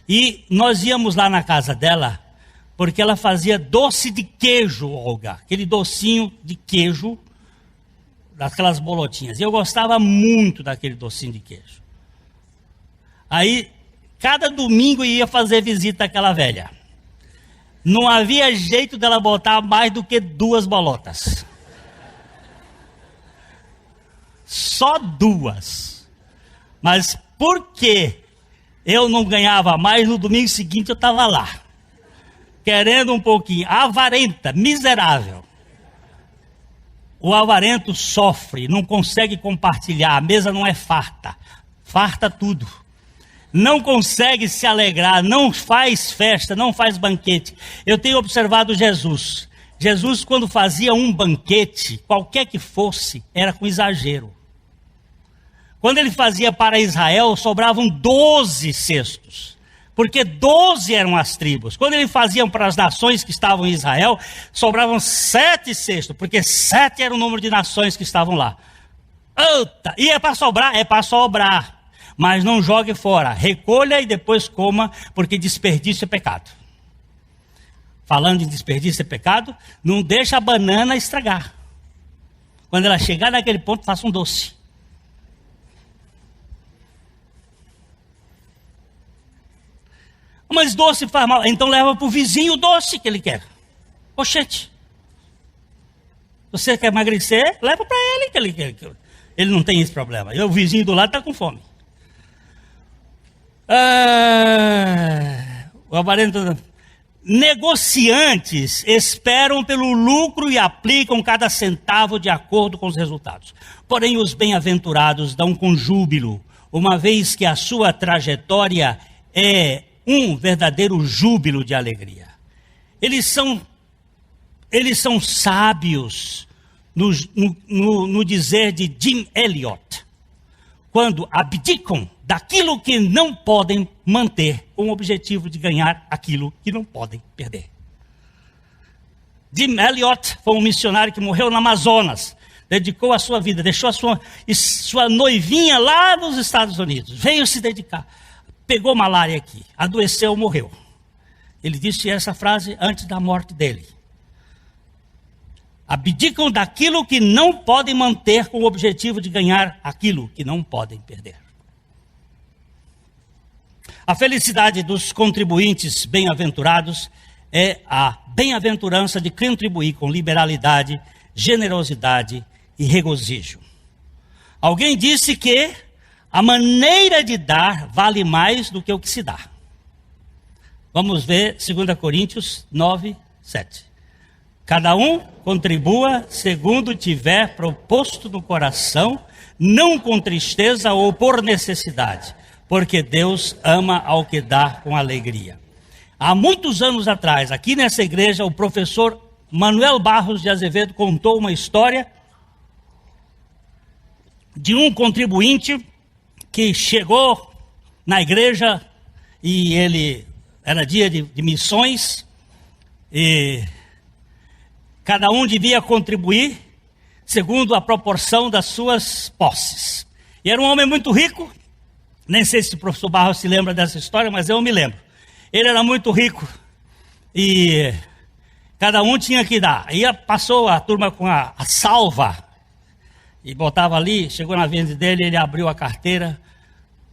E nós íamos lá na casa dela, porque ela fazia doce de queijo, Olga. Aquele docinho de queijo, daquelas bolotinhas. E eu gostava muito daquele docinho de queijo. Aí, cada domingo eu ia fazer visita àquela velha. Não havia jeito dela botar mais do que 2 bolotas. Só 2. Mas por que Eu não ganhava mais, no domingo seguinte eu estava lá, querendo um pouquinho. Avarenta, miserável. O avarento sofre, não consegue compartilhar, a mesa não é farta, farta tudo. Não consegue se alegrar, não faz festa, não faz banquete. Eu tenho observado Jesus. Jesus, quando fazia um banquete, qualquer que fosse, era com exagero. Quando ele fazia para Israel, sobravam 12 cestos. Porque 12 eram as tribos. Quando ele fazia para as nações que estavam em Israel, sobravam 7 cestos. Porque 7 era o número de nações que estavam lá. Eita! E é para sobrar? É para sobrar. Mas não jogue fora. Recolha e depois coma, porque desperdício é pecado. Falando em desperdício é pecado, não deixa a banana estragar. Quando ela chegar naquele ponto, faça um doce. Mas doce faz mal, então leva para o vizinho o doce que ele quer. Oxente. Você quer emagrecer? Leva para ele que ele quer. Ele não tem esse problema. E o vizinho do lado está com fome. O avarento... Negociantes esperam pelo lucro e aplicam cada centavo de acordo com os resultados. Porém, os bem-aventurados dão com júbilo, uma vez que a sua trajetória é um verdadeiro júbilo de alegria. Eles são sábios no dizer de Jim Elliot, quando abdicam daquilo que não podem manter, com o objetivo de ganhar aquilo que não podem perder. Jim Elliot foi um missionário que morreu no Amazonas, dedicou a sua vida, deixou a sua noivinha lá nos Estados Unidos, veio se dedicar, pegou malária aqui, adoeceu, morreu. Ele disse essa frase antes da morte dele. Abdicam daquilo que não podem manter, com o objetivo de ganhar aquilo que não podem perder. A felicidade dos contribuintes bem-aventurados é a bem-aventurança de contribuir com liberalidade, generosidade e regozijo. Alguém disse que a maneira de dar vale mais do que o que se dá. Vamos ver 2 Coríntios 9, 7. Cada um contribua segundo tiver proposto no coração, não com tristeza ou por necessidade, porque Deus ama ao que dá com alegria. Há muitos anos atrás, aqui nessa igreja, o professor Manuel Barros de Azevedo contou uma história de um contribuinte que chegou na igreja e ele era dia de missões e cada um devia contribuir segundo a proporção das suas posses. E era um homem muito rico. Nem sei se o professor Barros se lembra dessa história, mas eu me lembro. Ele era muito rico e cada um tinha que dar. Aí passou a turma com a salva e botava ali, chegou na vez dele, ele abriu a carteira,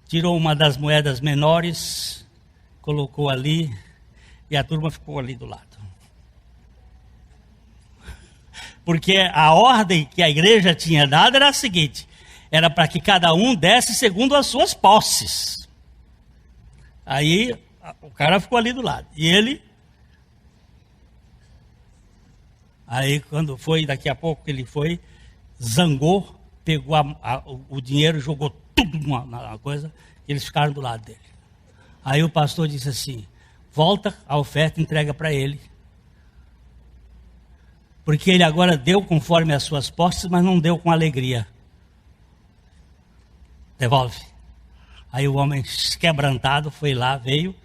tirou uma das moedas menores, colocou ali e a turma ficou ali do lado. Porque a ordem que a igreja tinha dado era a seguinte: era para que cada um desse segundo as suas posses. Aí o cara ficou ali do lado. E ele... Aí quando foi, daqui a pouco ele foi, zangou, pegou o dinheiro, jogou tudo na coisa, e eles ficaram do lado dele. Aí o pastor disse assim: volta a oferta e entrega para ele. Porque ele agora deu conforme as suas posses, mas não deu com alegria. Devolve. Aí o homem quebrantado foi lá, veio,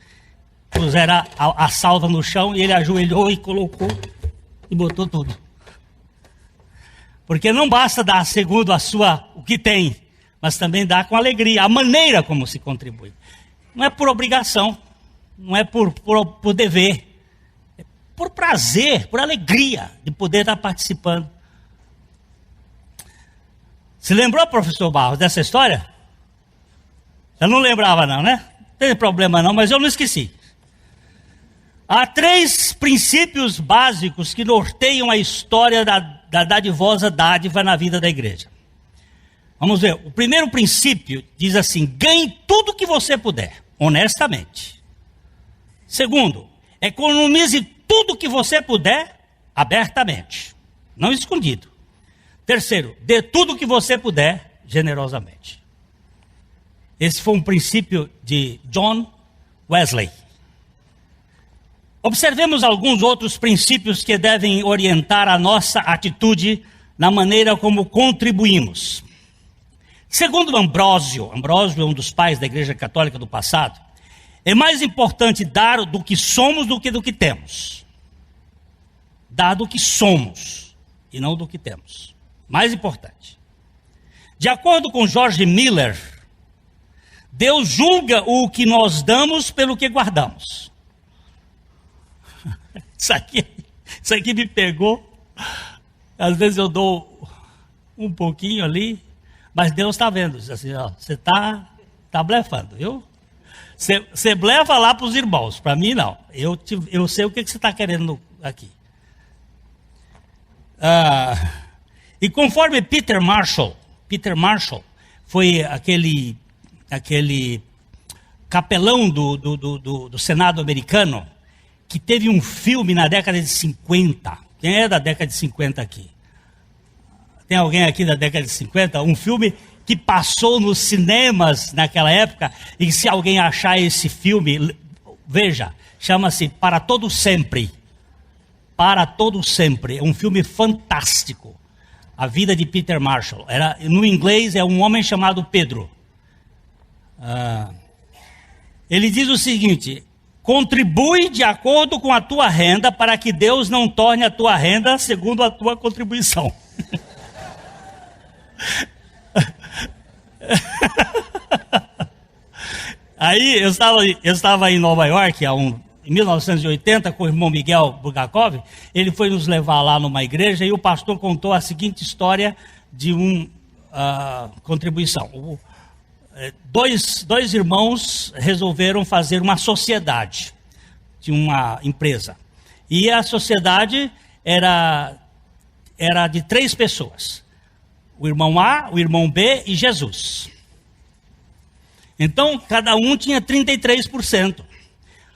puseram a salva no chão e ele ajoelhou e colocou e botou tudo. Porque não basta dar segundo o que tem, mas também dá com alegria, a maneira como se contribui. Não é por obrigação, não é por dever, é por prazer, por alegria de poder estar participando. Se lembrou, professor Barros, dessa história? Eu não lembrava não, né? Não tem problema não, mas eu não esqueci. Há 3 princípios básicos que norteiam a história da dadivosa dádiva na vida da igreja. Vamos ver, o primeiro princípio diz assim: ganhe tudo que você puder. honestamente. Segundo, economize tudo que você puder abertamente, não escondido. Terceiro, dê tudo que você puder generosamente. Esse foi um princípio de John Wesley. Observemos alguns outros princípios que devem orientar a nossa atitude na maneira como contribuímos. Segundo Ambrósio é um dos pais da Igreja Católica do passado, é mais importante dar do que somos do que do que temos. Dar do que somos e não do que temos. Mais importante. De acordo com George Miller, Deus julga o que nós damos pelo que guardamos. Isso aqui me pegou. Às vezes eu dou um pouquinho ali, mas Deus está vendo. Assim, ó, você está blefando, viu? Você blefa lá para os irmãos, para mim não. Eu sei o que você está querendo aqui. E conforme Peter Marshall foi aquele capelão do Senado americano, que teve um filme na década de 50. Quem é da década de 50 aqui? Tem alguém aqui da década de 50? Um filme que passou nos cinemas naquela época, e se alguém achar esse filme, veja, chama-se Para Todo Sempre. Para Todo Sempre. É um filme fantástico. A vida de Peter Marshall. No inglês é um homem chamado Pedro. Ele diz o seguinte: contribui de acordo com a tua renda, para que Deus não torne a tua renda segundo a tua contribuição. Aí eu estava em Nova York em 1980 com o irmão Miguel Bulgakov. Ele foi nos levar lá numa igreja e o pastor contou a seguinte história de contribuição. Dois irmãos resolveram fazer uma sociedade de uma empresa. E a sociedade era de 3 pessoas. O irmão A, o irmão B e Jesus. Então, cada um tinha 33%.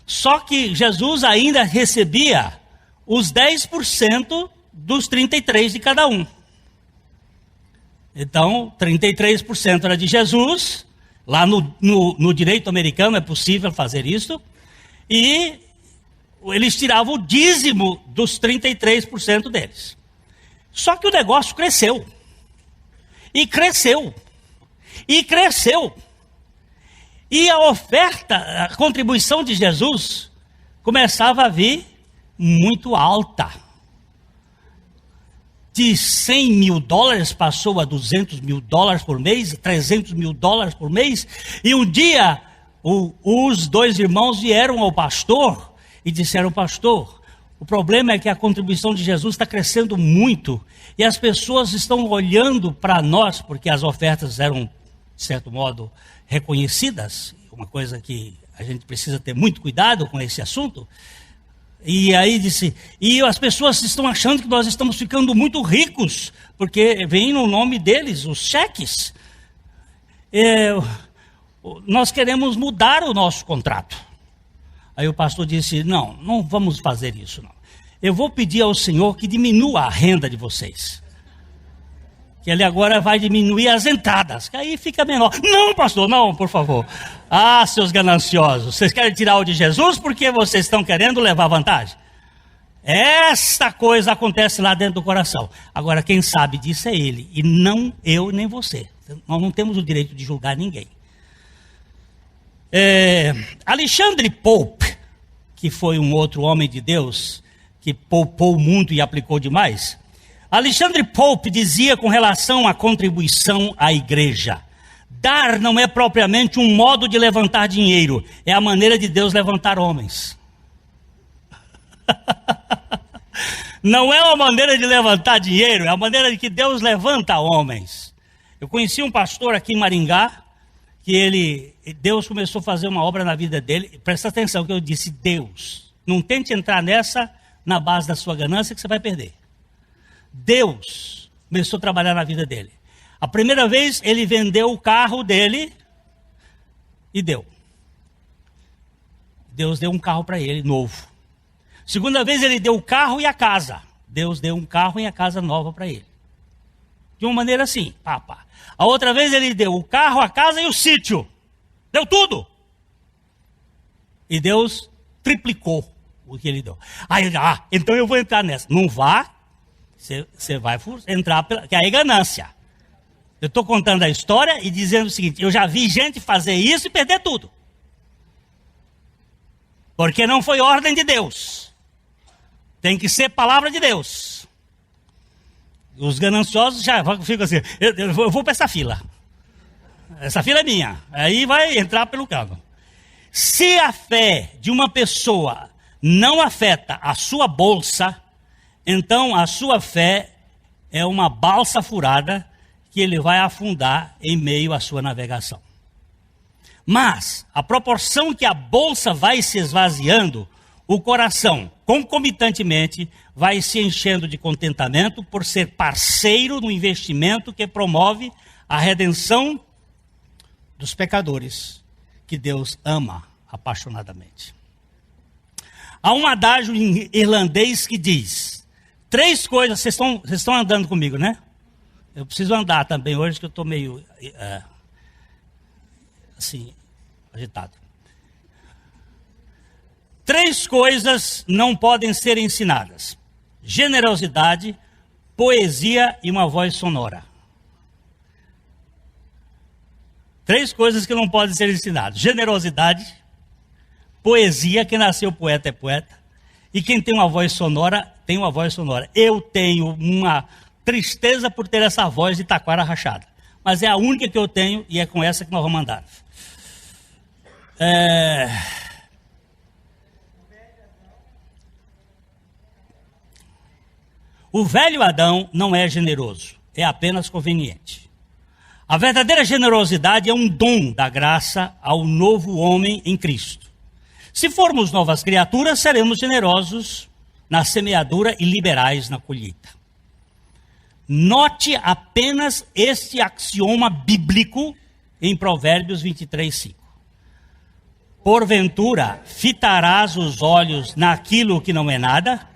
Só que Jesus ainda recebia os 10% dos 33% de cada um. Então, 33% era de Jesus. Lá no direito americano é possível fazer isso. E eles tiravam o dízimo dos 33% deles. Só que o negócio cresceu. E cresceu. E cresceu. E a oferta, a contribuição de Jesus começava a vir muito alta. De $100 mil passou a $200 mil por mês, $300 mil por mês. E um dia os 2 irmãos vieram ao pastor e disseram: pastor, o problema é que a contribuição de Jesus está crescendo muito. E as pessoas estão olhando para nós, porque as ofertas eram, de certo modo, reconhecidas. Uma coisa que a gente precisa ter muito cuidado com esse assunto. E aí disse, e as pessoas estão achando que nós estamos ficando muito ricos, porque vem no nome deles os cheques. Nós queremos mudar o nosso contrato. Aí o pastor disse, não vamos fazer isso não. Eu vou pedir ao Senhor que diminua a renda de vocês. Que ele agora vai diminuir as entradas, que aí fica menor. Não, pastor, não, por favor. Ah, seus gananciosos, vocês querem tirar o de Jesus porque vocês estão querendo levar vantagem? Esta coisa acontece lá dentro do coração. Agora, quem sabe disso é ele, e não eu nem você. Nós não temos o direito de julgar ninguém. Alexandre Pope, que foi um outro homem de Deus, que poupou muito e aplicou demais. Alexandre Pope dizia com relação à contribuição à igreja: dar não é propriamente um modo de levantar dinheiro, é a maneira de Deus levantar homens. Não é uma maneira de levantar dinheiro, é a maneira de que Deus levanta homens. Eu conheci um pastor aqui em Maringá, que Deus começou a fazer uma obra na vida dele. Presta atenção que eu disse, Deus. Não tente entrar nessa na base da sua ganância que você vai perder. Deus começou a trabalhar na vida dele. A primeira vez ele vendeu o carro dele e deu. Deus deu um carro para ele, novo. Segunda vez ele deu o carro e a casa. Deus deu um carro e a casa nova para ele. De uma maneira assim, pá. A outra vez ele deu o carro, a casa e o sítio. Deu tudo. E Deus triplicou o que ele deu. Aí, então eu vou entrar nessa. Não vá, você vai entrar, que aí é ganância. Eu estou contando a história e dizendo o seguinte, eu já vi gente fazer isso e perder tudo. Porque não foi ordem de Deus. Tem que ser palavra de Deus. Os gananciosos já ficam assim, eu vou para essa fila. Essa fila é minha. Aí vai entrar pelo cabo. Se a fé de uma pessoa não afeta a sua bolsa, então a sua fé é uma balsa furada que ele vai afundar em meio à sua navegação. Mas, à proporção que a bolsa vai se esvaziando, o coração, concomitantemente, vai se enchendo de contentamento por ser parceiro no investimento que promove a redenção dos pecadores, que Deus ama apaixonadamente. Há um adágio em irlandês que diz, 3 coisas, vocês estão andando comigo, né? Eu preciso andar também hoje, que eu estou meio, assim, agitado. 3 coisas não podem ser ensinadas: generosidade, poesia e uma voz sonora. 3 coisas que não podem ser ensinadas: generosidade, poesia, quem nasceu poeta é poeta, e quem tem uma voz sonora, tem uma voz sonora. Eu tenho uma tristeza por ter essa voz de taquara rachada, mas é a única que eu tenho e é com essa que nós vamos andar. O velho Adão não é generoso, é apenas conveniente. A verdadeira generosidade é um dom da graça ao novo homem em Cristo. Se formos novas criaturas, seremos generosos na semeadura e liberais na colheita. Note apenas este axioma bíblico em Provérbios 23:5. Porventura, fitarás os olhos naquilo que não é nada,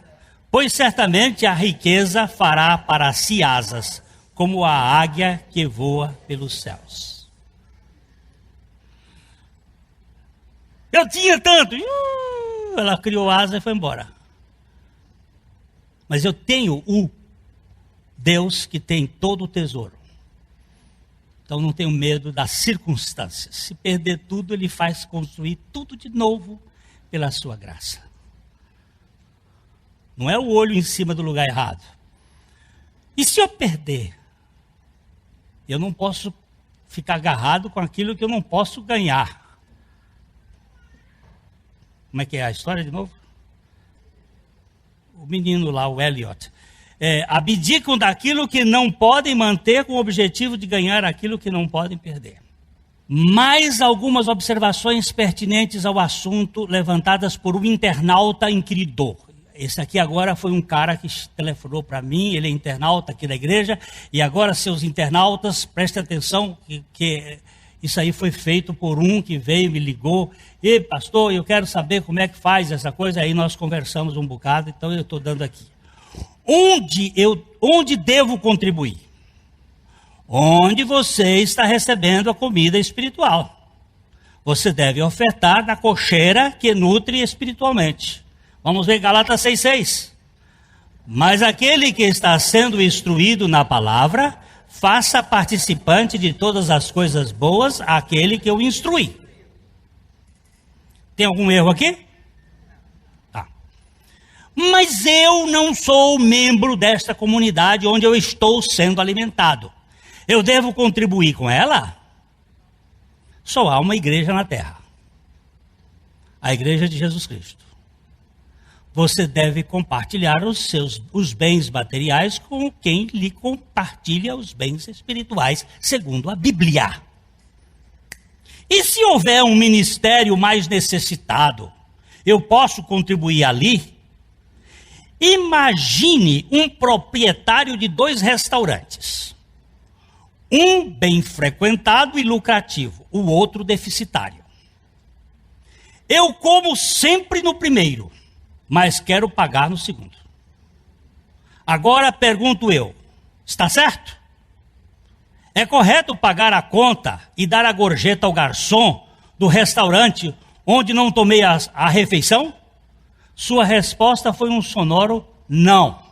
pois certamente a riqueza fará para si asas, como a águia que voa pelos céus. Eu tinha tanto, ela criou asa e foi embora. Mas eu tenho o Deus que tem todo o tesouro. Então não tenho medo das circunstâncias. Se perder tudo, Ele faz construir tudo de novo pela sua graça. Não é o olho em cima do lugar errado. E se eu perder? Eu não posso ficar agarrado com aquilo que eu não posso ganhar. Como é que é a história de novo? O menino lá, o Elliot. Abdicam daquilo que não podem manter com o objetivo de ganhar aquilo que não podem perder. Mais algumas observações pertinentes ao assunto levantadas por um internauta inquiridor. Esse aqui agora foi um cara que telefonou para mim, ele é internauta aqui da igreja, e agora seus internautas, prestem atenção que isso aí foi feito por um que veio, me ligou, e pastor, eu quero saber como é que faz essa coisa, aí nós conversamos um bocado, então eu estou dando aqui. Onde devo contribuir? Onde você está recebendo a comida espiritual. Você deve ofertar na cocheira que nutre espiritualmente. Vamos ver Gálatas 6:6. Mas aquele que está sendo instruído na palavra, faça participante de todas as coisas boas aquele que o instrui. Tem algum erro aqui? Tá. Mas eu não sou membro desta comunidade onde eu estou sendo alimentado. Eu devo contribuir com ela? Só há uma igreja na terra. A igreja de Jesus Cristo. Você deve compartilhar os bens materiais com quem lhe compartilha os bens espirituais, segundo a Bíblia. E se houver um ministério mais necessitado, eu posso contribuir ali? Imagine um proprietário de 2 restaurantes. Um bem frequentado e lucrativo, o outro deficitário. Eu como sempre no primeiro, mas quero pagar no segundo. Agora pergunto eu, está certo? É correto pagar a conta e dar a gorjeta ao garçom do restaurante onde não tomei a refeição? Sua resposta foi um sonoro não.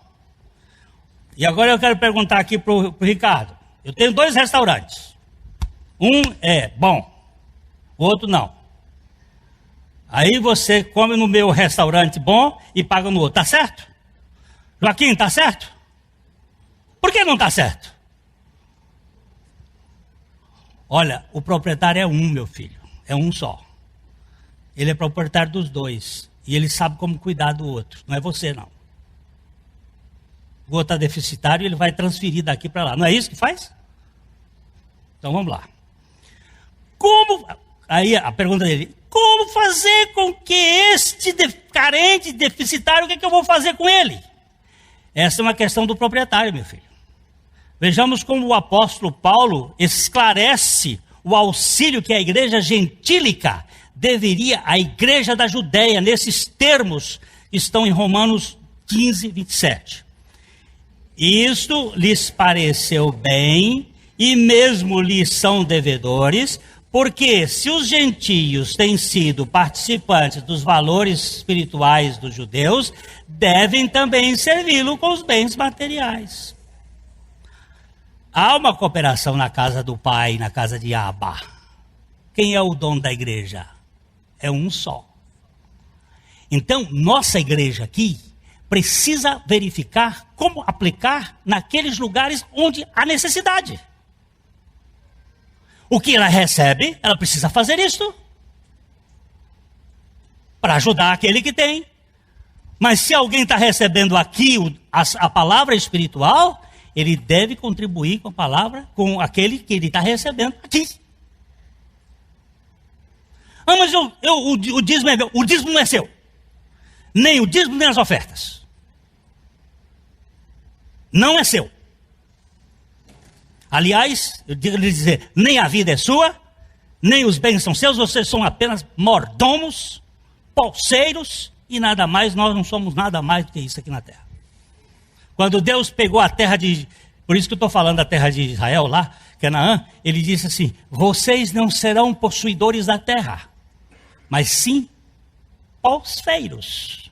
E agora eu quero perguntar aqui para o Ricardo. Eu tenho 2 restaurantes. Um é bom, o outro não. Aí você come no meu restaurante bom e paga no outro. Tá certo? Joaquim, tá certo? Por que não tá certo? Olha, o proprietário é um, meu filho. É um só. Ele é proprietário dos 2. E ele sabe como cuidar do outro. Não é você, não. O outro está deficitário e ele vai transferir daqui para lá. Não é isso que faz? Então vamos lá. Aí a pergunta dele. Como fazer com que este carente, deficitário, o que eu vou fazer com ele? Essa é uma questão do proprietário, meu filho. Vejamos como o apóstolo Paulo esclarece o auxílio que a igreja gentílica deveria à igreja da Judéia, nesses termos que estão em Romanos 15, 27. Isto lhes pareceu bem e mesmo lhes são devedores, porque se os gentios têm sido participantes dos valores espirituais dos judeus, devem também servi-lo com os bens materiais. Há uma cooperação na casa do Pai, na casa de Abba. Quem é o dono da igreja? É um só. Então, nossa igreja aqui precisa verificar como aplicar naqueles lugares onde há necessidade. O que ela recebe, ela precisa fazer isto para ajudar aquele que tem. Mas se alguém está recebendo aqui a palavra espiritual, ele deve contribuir com a palavra, com aquele que ele está recebendo aqui. Ah, mas o dízimo é meu. O dízimo não é seu. Nem o dízimo, nem as ofertas. Não é seu. Aliás, eu digo lhe dizer, nem a vida é sua, nem os bens são seus, vocês são apenas mordomos, bolseiros e nada mais, nós não somos nada mais do que isso aqui na terra. Quando Deus pegou a terra por isso que eu estou falando da terra de Israel lá, Canaã, ele disse assim, vocês não serão possuidores da terra, mas sim posseiros.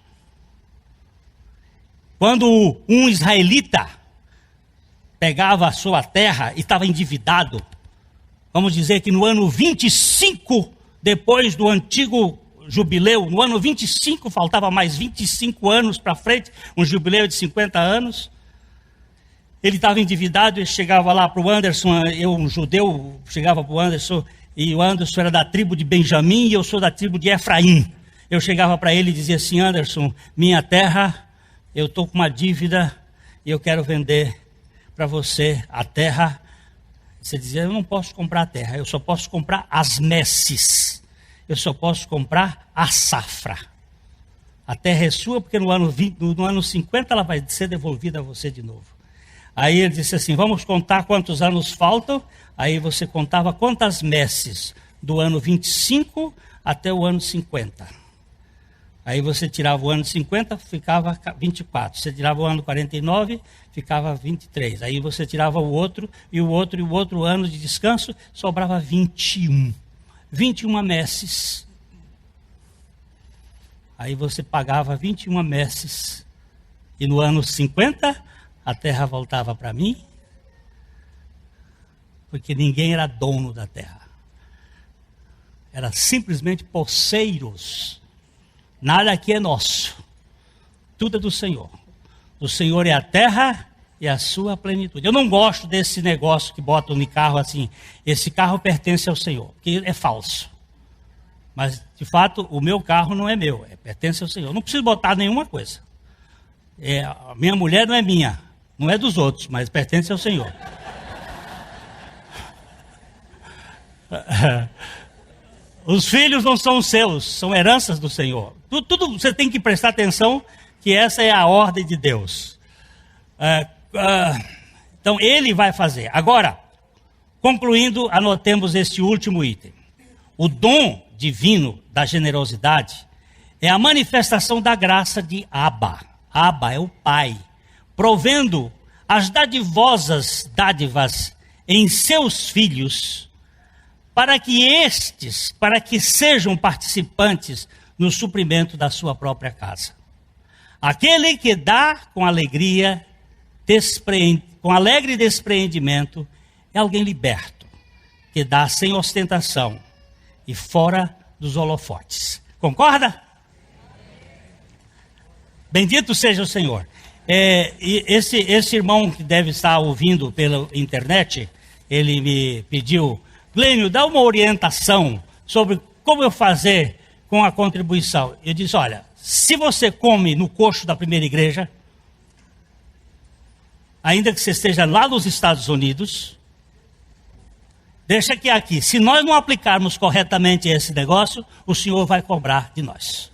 Quando um israelita pegava a sua terra e estava endividado, vamos dizer que no ano 25, depois do antigo jubileu, no ano 25, faltava mais 25 anos para frente, um jubileu de 50 anos, ele estava endividado e chegava lá para o Anderson, eu um judeu, chegava para o Anderson, e o Anderson era da tribo de Benjamim e eu sou da tribo de Efraim. Eu chegava para ele e dizia assim, Anderson, minha terra, eu estou com uma dívida e eu quero vender para você a terra. Você dizia, eu não posso comprar a terra, eu só posso comprar as messes, eu só posso comprar a safra. A terra é sua porque no ano 50 ela vai ser devolvida a você de novo. Aí ele disse assim, vamos contar quantos anos faltam. Aí você contava quantas messes do ano 25 até o ano 50. Aí você tirava o ano 50, ficava 24. Você tirava o ano 49, ficava 23. Aí você tirava o outro ano de descanso, sobrava 21. 21 messes. Aí você pagava 21 messes. E no ano 50, a terra voltava para mim, porque ninguém era dono da terra. Era simplesmente posseiros. Nada aqui é nosso. Tudo é do Senhor. O Senhor é a terra e a sua plenitude. Eu não gosto desse negócio que botam no carro assim, esse carro pertence ao Senhor, que é falso. Mas, de fato, o meu carro não é meu, pertence ao Senhor. Eu não preciso botar nenhuma coisa. A minha mulher não é minha, não é dos outros, mas pertence ao Senhor. Os filhos não são seus, são heranças do Senhor. Tudo você tem que prestar atenção que essa é a ordem de Deus. Então ele vai fazer. Agora, concluindo, anotemos este último item. O dom divino da generosidade é a manifestação da graça de Abba. Abba é o Pai, provendo as dádivas em seus filhos, para que sejam participantes no suprimento da sua própria casa. Aquele que dá com alegria, com alegre despreendimento, é alguém liberto, que dá sem ostentação e fora dos holofotes. Concorda? Bendito seja o Senhor. E esse irmão que deve estar ouvindo pela internet, ele me pediu: Glênio, dá uma orientação sobre como eu fazer com a contribuição. Eu disse: olha, se você come no coxo da primeira igreja, ainda que você esteja lá nos Estados Unidos, deixa que aqui, se nós não aplicarmos corretamente esse negócio, o Senhor vai cobrar de nós.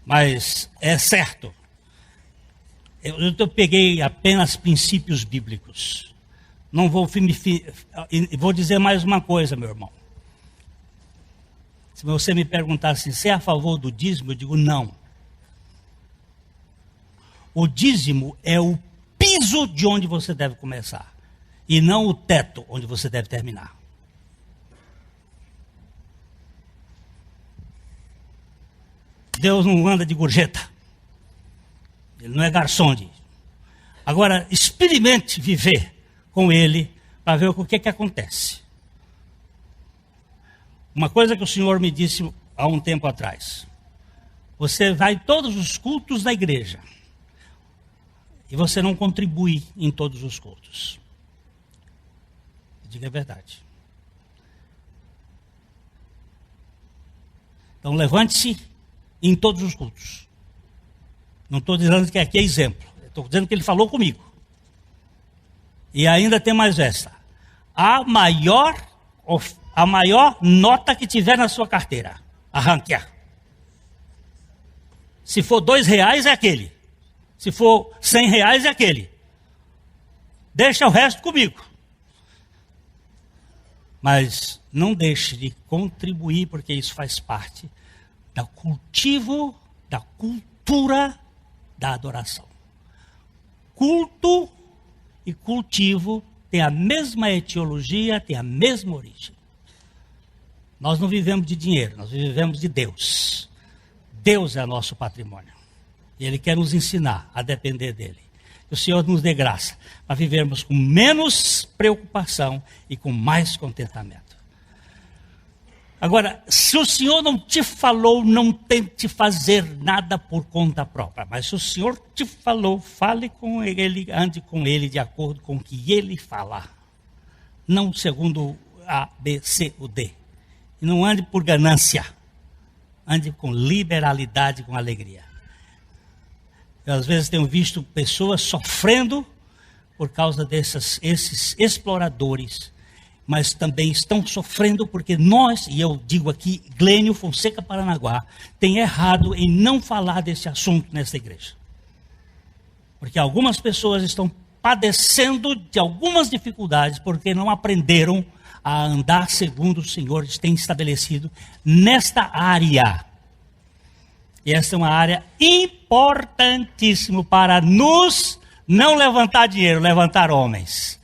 Mas é certo, eu peguei apenas princípios bíblicos. Não vou dizer mais uma coisa, meu irmão. Se você me perguntar assim, você é a favor do dízimo? Eu digo não. O dízimo é o piso de onde você deve começar, e não o teto onde você deve terminar. Deus não anda de gorjeta. Ele não é garçom. Agora, experimente viver com Ele para ver o que acontece. Uma coisa que o Senhor me disse há um tempo atrás: você vai em todos os cultos da igreja e você não contribui em todos os cultos. Diga a verdade. Então levante-se em todos os cultos. Não estou dizendo que aqui é exemplo. Estou dizendo que ele falou comigo. E ainda tem mais essa: a maior nota que tiver na sua carteira, arranque. Se for R$2 é aquele. Se for R$100 é aquele. Deixa o resto comigo. Mas não deixe de contribuir, porque isso faz parte do cultivo, da cultura da adoração. Culto e cultivo têm a mesma etiologia, têm a mesma origem. Nós não vivemos de dinheiro, nós vivemos de Deus. Deus é nosso patrimônio. E Ele quer nos ensinar a depender dEle. Que o Senhor nos dê graça para vivermos com menos preocupação e com mais contentamento. Agora, se o Senhor não te falou, não tente fazer nada por conta própria. Mas se o Senhor te falou, fale com Ele, ande com Ele de acordo com o que Ele falar. Não segundo A, B, C ou D. E não ande por ganância. Ande com liberalidade, com alegria. Eu às vezes tenho visto pessoas sofrendo por causa esses exploradores, mas também estão sofrendo porque nós, e eu digo aqui, Glênio Fonseca Paranaguá, tem errado em não falar desse assunto nesta igreja. Porque algumas pessoas estão padecendo de algumas dificuldades porque não aprenderam a andar segundo o Senhor tem estabelecido nesta área. E essa é uma área importantíssima para nos não levantar dinheiro, levantar homens.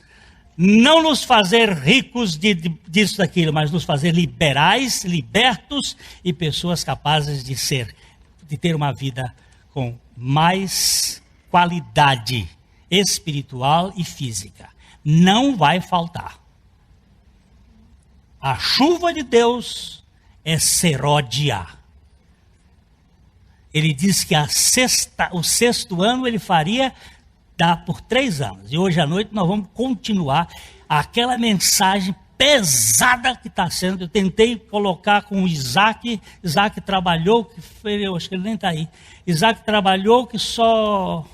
Não nos fazer ricos disso, daquilo, mas nos fazer liberais, libertos e pessoas capazes de ter uma vida com mais qualidade espiritual e física. Não vai faltar. A chuva de Deus é seródia. Ele diz que o sexto ano ele faria dá por 3 anos. E hoje à noite nós vamos continuar aquela mensagem pesada que está sendo. Eu tentei colocar com o Isaac. Isaac trabalhou, eu acho que ele nem está aí. Isaac trabalhou que só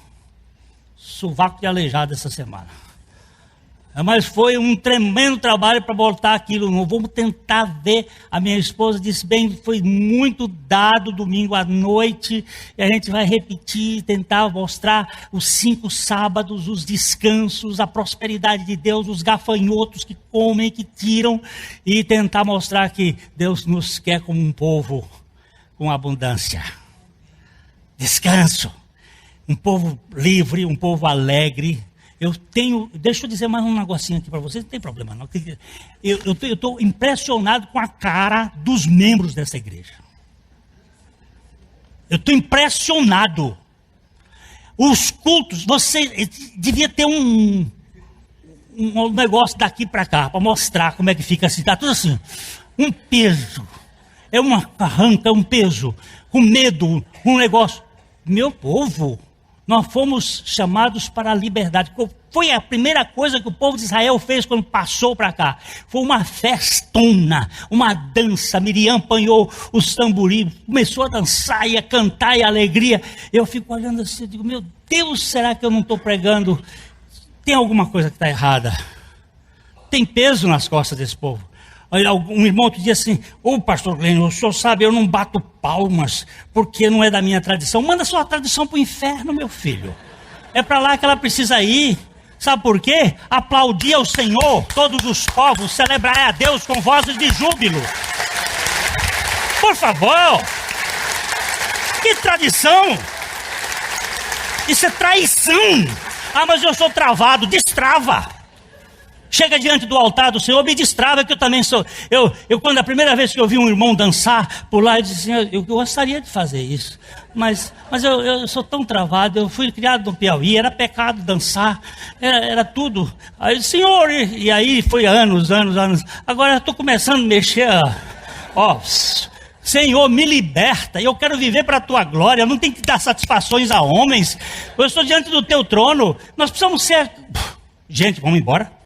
sovaco de aleijado essa semana. Mas foi um tremendo trabalho para voltar aquilo. Não vamos tentar ver. A minha esposa disse, bem, foi muito dado domingo à noite. E a gente vai repetir, tentar mostrar os 5 sábados, os descansos, a prosperidade de Deus, os gafanhotos que comem, que tiram. E tentar mostrar que Deus nos quer como um povo com abundância. Descanso. Um povo livre, um povo alegre. Deixa eu dizer mais um negocinho aqui para vocês, não tem problema não. Eu estou impressionado com a cara dos membros dessa igreja. Eu estou impressionado. Os cultos, você devia ter um negócio daqui para cá, para mostrar como é que fica assim, está tudo assim, um peso, é uma arranca, um peso, com medo, um negócio. Meu povo, nós fomos chamados para a liberdade. Foi a primeira coisa que o povo de Israel fez quando passou para cá. Foi uma festona, uma dança. Miriam apanhou os tamborins, começou a dançar e a cantar e a alegria. Eu fico olhando assim, eu digo, meu Deus, será que eu não estou pregando? Tem alguma coisa que está errada. Tem peso nas costas desse povo. Um irmão que diz assim, pastor Glênio, o senhor sabe, eu não bato palmas, porque não é da minha tradição. Manda sua tradição para o inferno, meu filho. É para lá que ela precisa ir. Sabe por quê? Aplaudir ao Senhor, todos os povos, celebrar a Deus com vozes de júbilo. Por favor. Que tradição. Isso é traição. Mas eu sou travado. Destrava. Chega diante do altar do Senhor, me destrava, que eu também sou. Quando a primeira vez que eu vi um irmão dançar por lá, eu disse assim, eu gostaria de fazer isso. Mas eu sou tão travado, eu fui criado no Piauí, era pecado dançar, era tudo. Aí, Senhor, e aí foi anos. Agora eu estou começando a mexer, Senhor, me liberta, eu quero viver para a tua glória, eu não tenho que dar satisfações a homens. Eu estou diante do teu trono, nós precisamos ser... Gente, vamos embora.